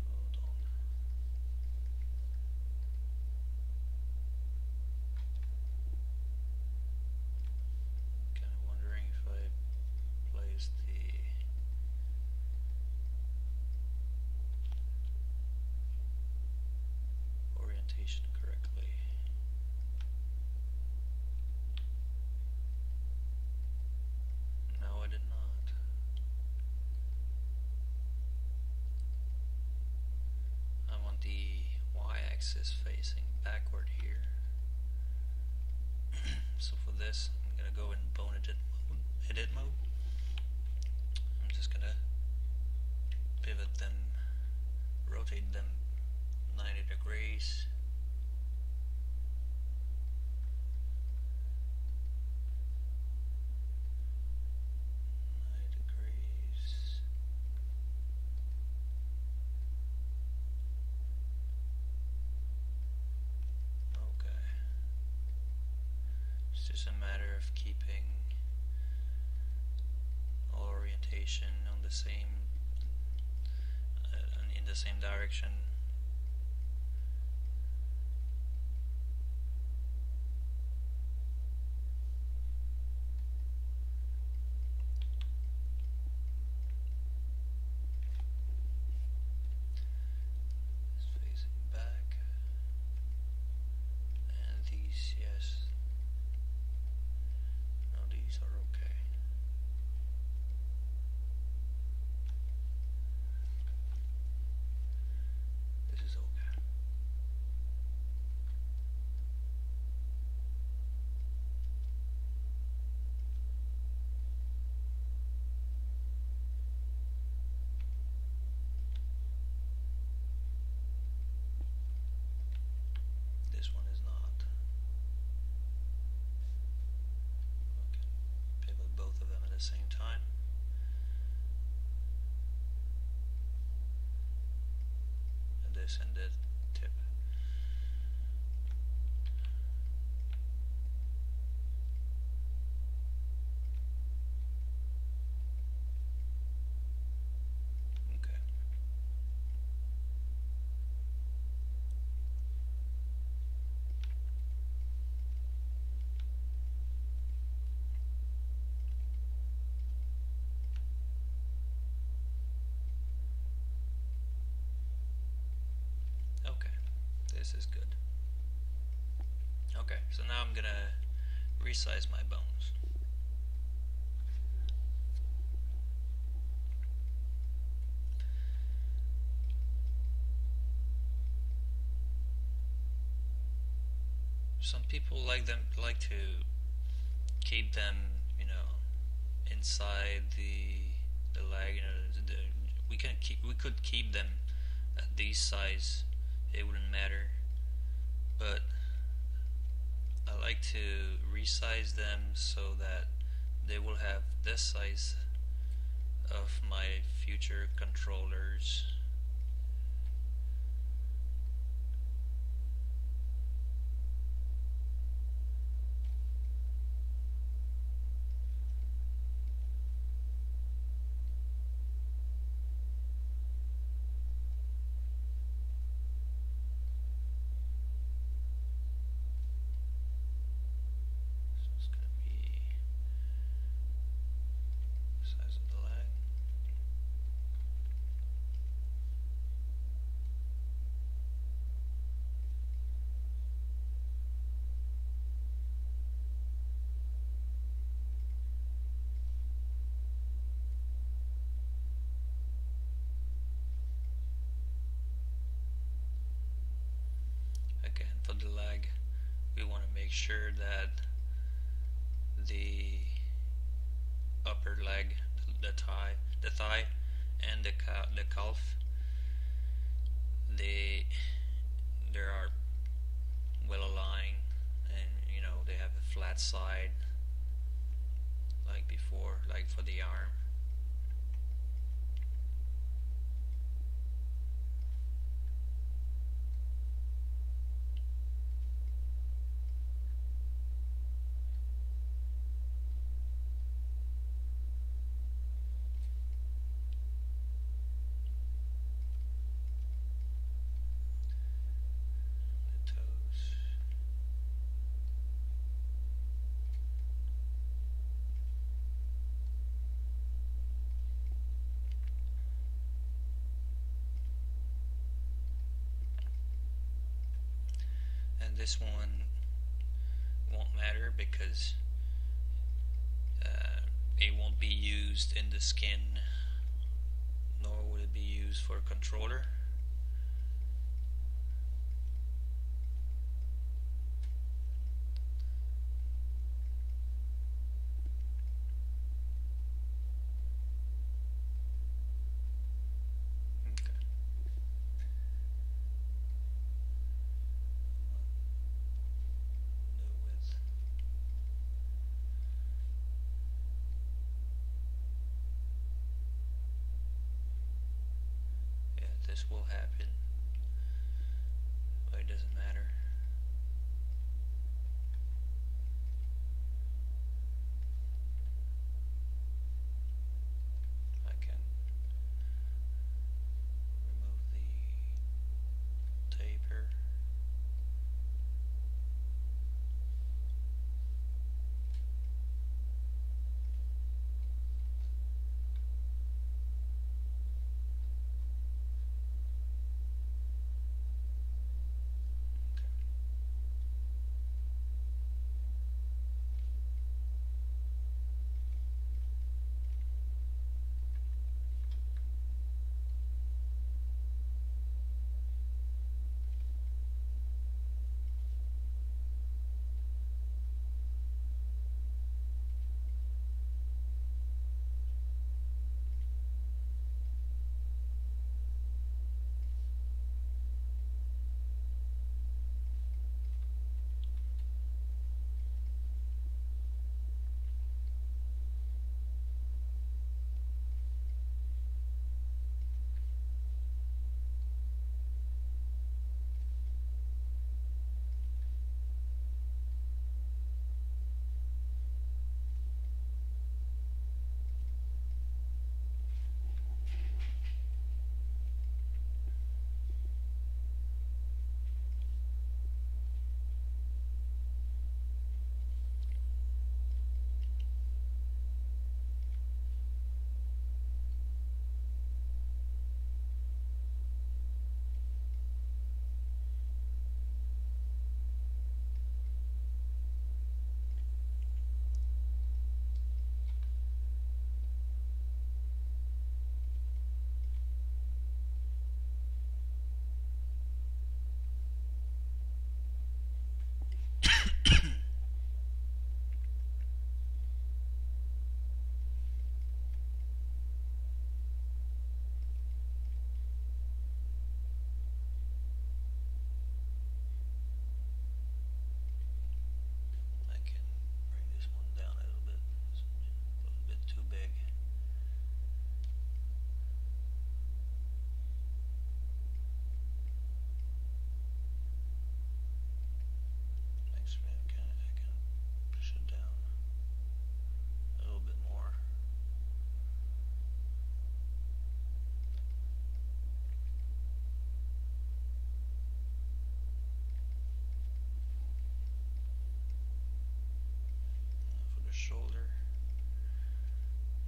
Hold on. I'm kind of wondering if I placed the orientation correctly. No, I did not. I want the y-axis facing backward here. So for this, I'm going to go in bone edit mode. I'm just going to pivot them, rotate them 90 degrees. It's a matter of keeping all orientation on the same in the same direction. It's facing back, and these, yes. These are okay. This is okay. This one is not. Okay. Pivot both of them at the same time. And this and that tip. Okay. Okay, this is good. Okay, so now I'm gonna resize my bones. Some people like to keep them, you know, inside the leg. You know, we could keep them at this size. It wouldn't matter. But I like to resize them so that they will have this size of my future controllers. So it's gonna be size of the leg. Again, for the leg, we want to make sure that the upper leg, the thigh, and the calf, they are well aligned, and you know they have a flat side like before, like for the arm. The toes. And this one won't matter because it won't be used in the skin, nor will it be used for a controller. Okay. New width. Yeah, this will happen, but it doesn't matter. I can remove the taper. Okay.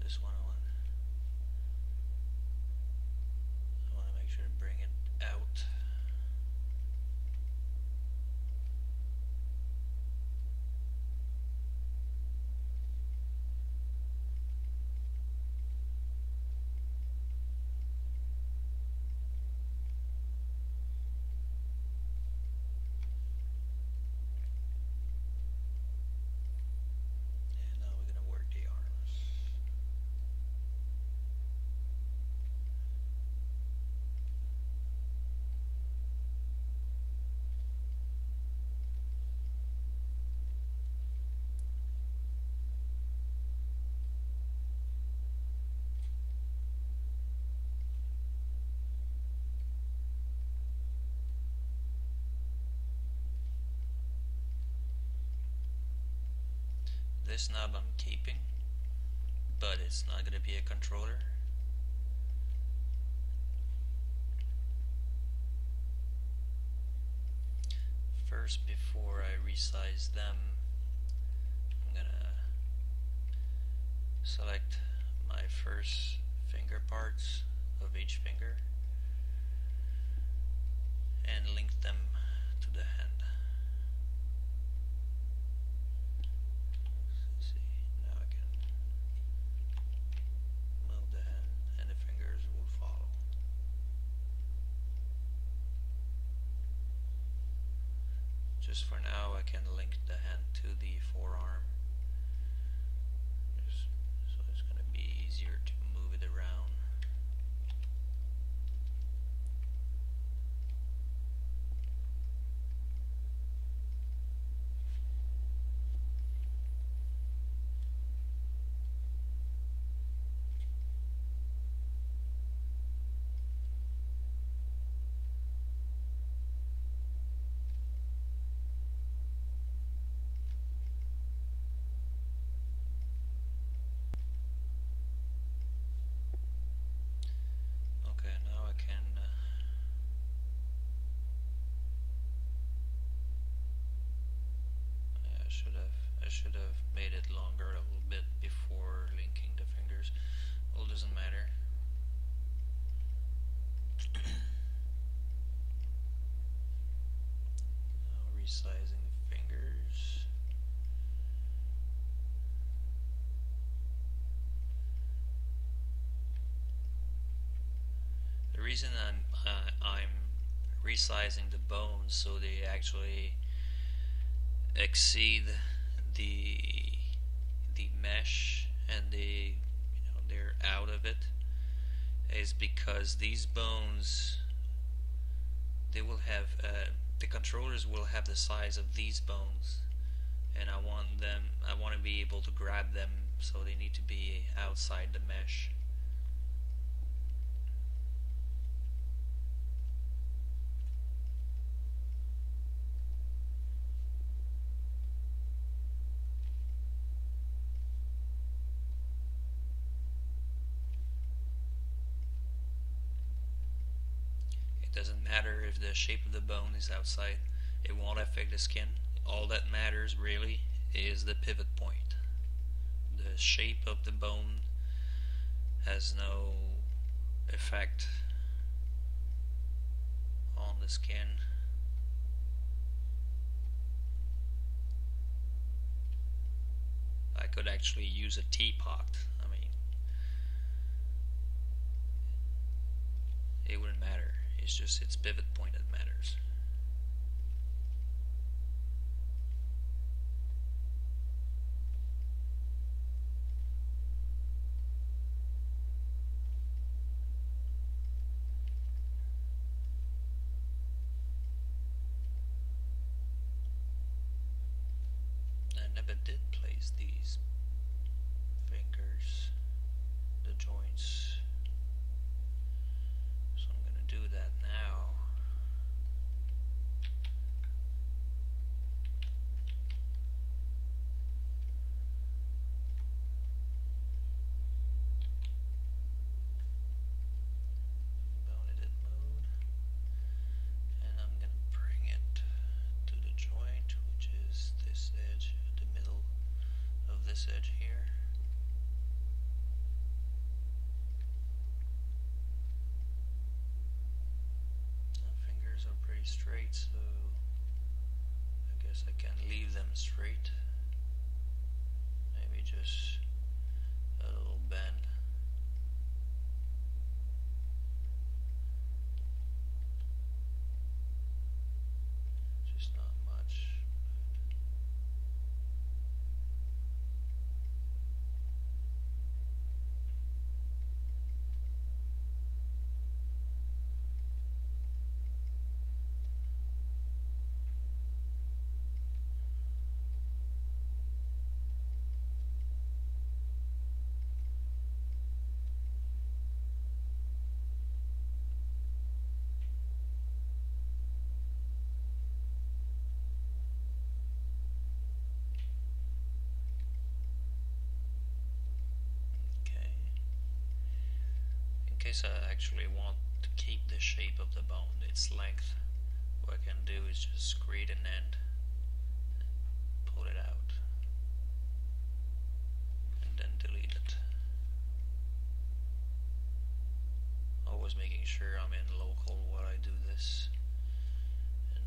this one I want to make sure to bring it out. And now we're going to work the arms. This knob I'm keeping, but it's not going to be a controller. First, before I resize them, I'm going to select my first finger parts of each finger and link them to the hand. Let's see, now I can move the hand and the fingers will follow. Just for now, I can link the hand to the forearm, so it's going to be easier to move it around. Okay, now I can I should have made it longer a little bit before linking the fingers. Well, it doesn't matter. Now resizing the fingers. The reason I'm resizing the bones so they actually exceed the mesh and they're out of it is because these bones, they will have the controllers will have the size of these bones, and I want to be able to grab them, so they need to be outside the mesh. It doesn't matter if the shape of the bone is outside, it won't affect the skin. All that matters really is the pivot point. The shape of the bone has no effect on the skin. I could actually use a teapot. I mean, it wouldn't matter. It's just its pivot point that matters. I never did place these fingers, the joints, so I'm going to do that now. Bone edit mode, and I'm going to bring it to the joint, which is this edge, the middle of this edge here. are pretty straight, so I guess I can leave them straight. Maybe just a little bend. Just not much. Okay. In case I actually want to keep the shape of the bone, its length, what I can do is just create an end, pull it out, and then delete it. Always making sure I'm in local while I do this. And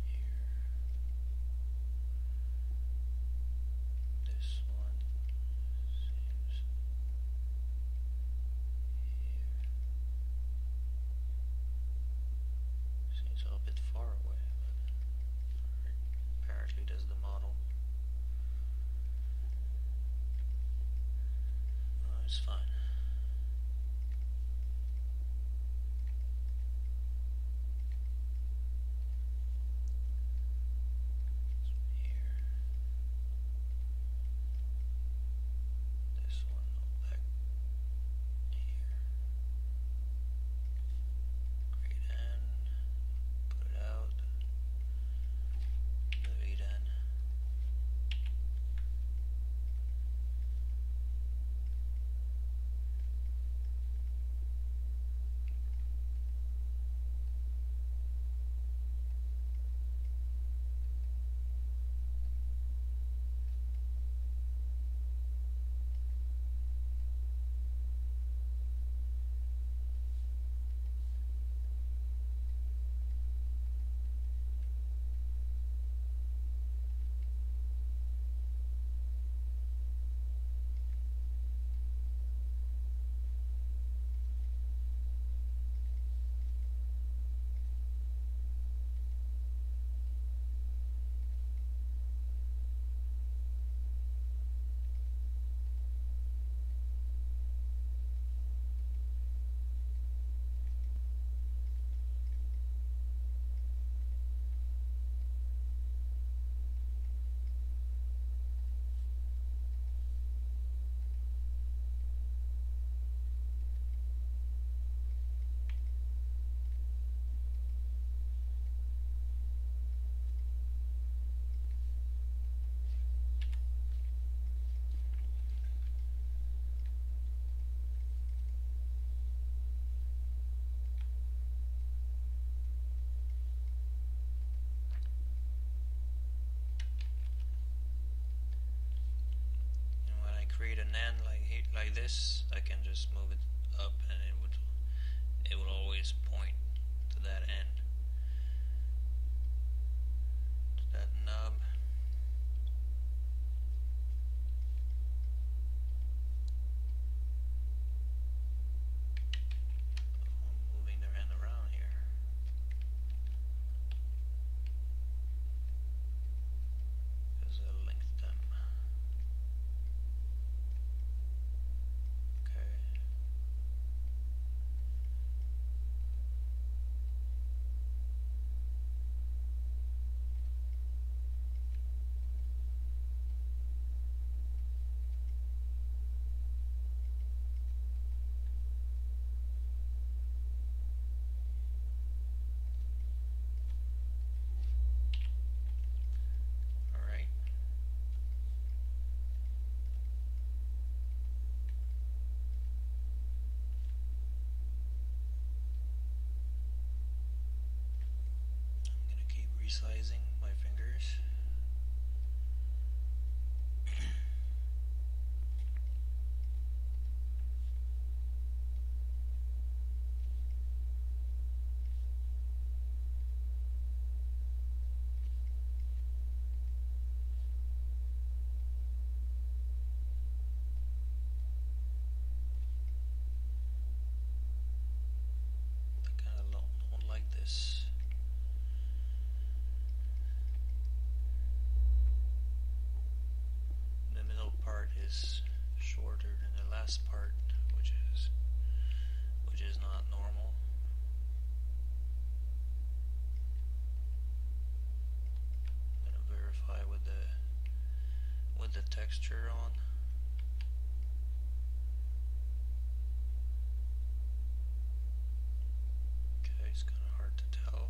here, this one seems here. Seems a bit far away, but apparently does the model. Oh, it's fine. Here. This one back here. Create N. Put it out. Delete N. Create an end like this, I can just move it up and it would always point to that end, to that nub. I'm moving their end around here. Because I linked them. Resizing my fingers. is shorter than the last part, which is not normal. I'm gonna verify with the texture on. Okay, it's kind of hard to tell.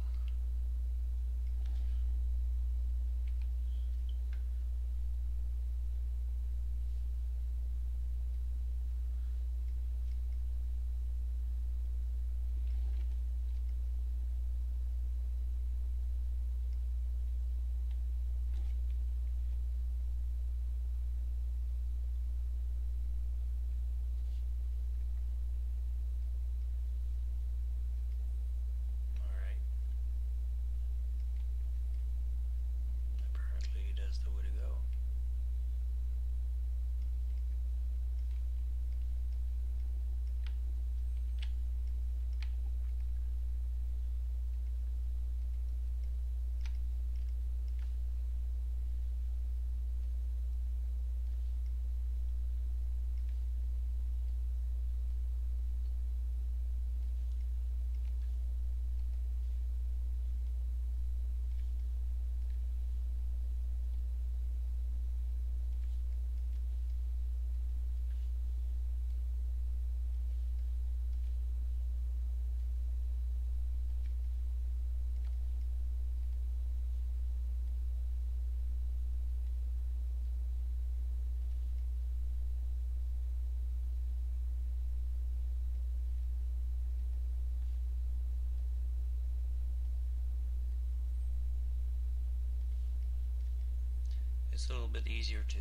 It's a little bit easier to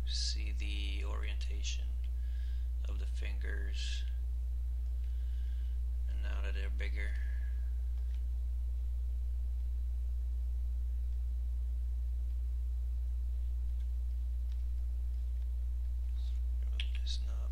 see the orientation of the fingers, and now that they're bigger. Remove this knob.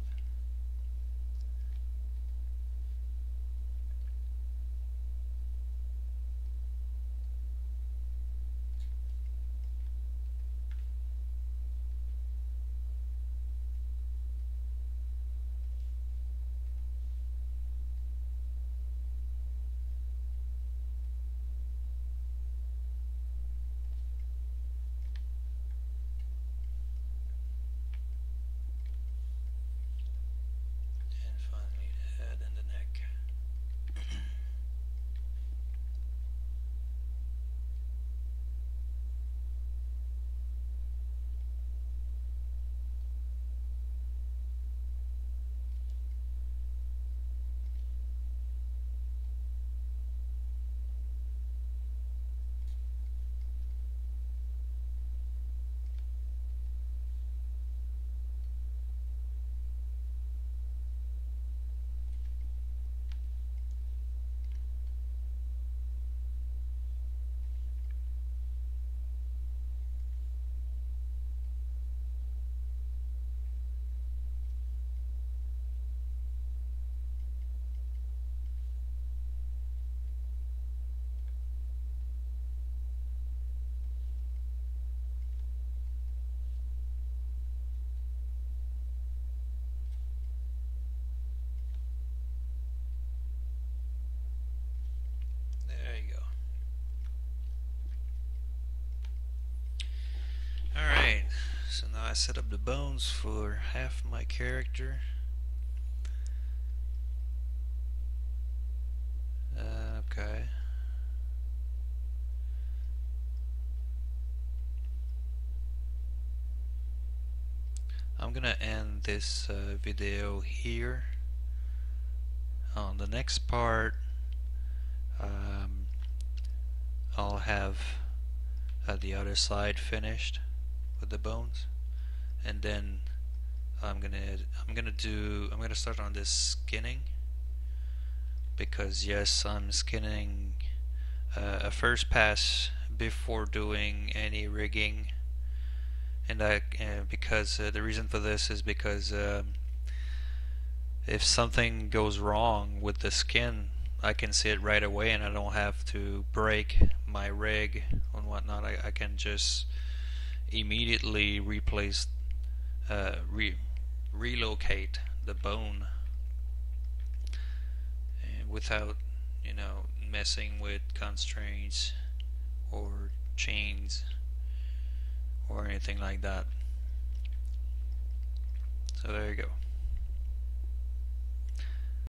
Alright, so now I set up the bones for half my character. Okay. I'm gonna end this video here. On the next part, I'll have the other side finished with the bones, and then I'm gonna start on this skinning, because yes, I'm skinning a first pass before doing any rigging, and because the reason for this is because if something goes wrong with the skin, I can see it right away, and I don't have to break my rig and whatnot. I can just immediately replace relocate the bone without, messing with constraints or chains or anything like that. So there you go.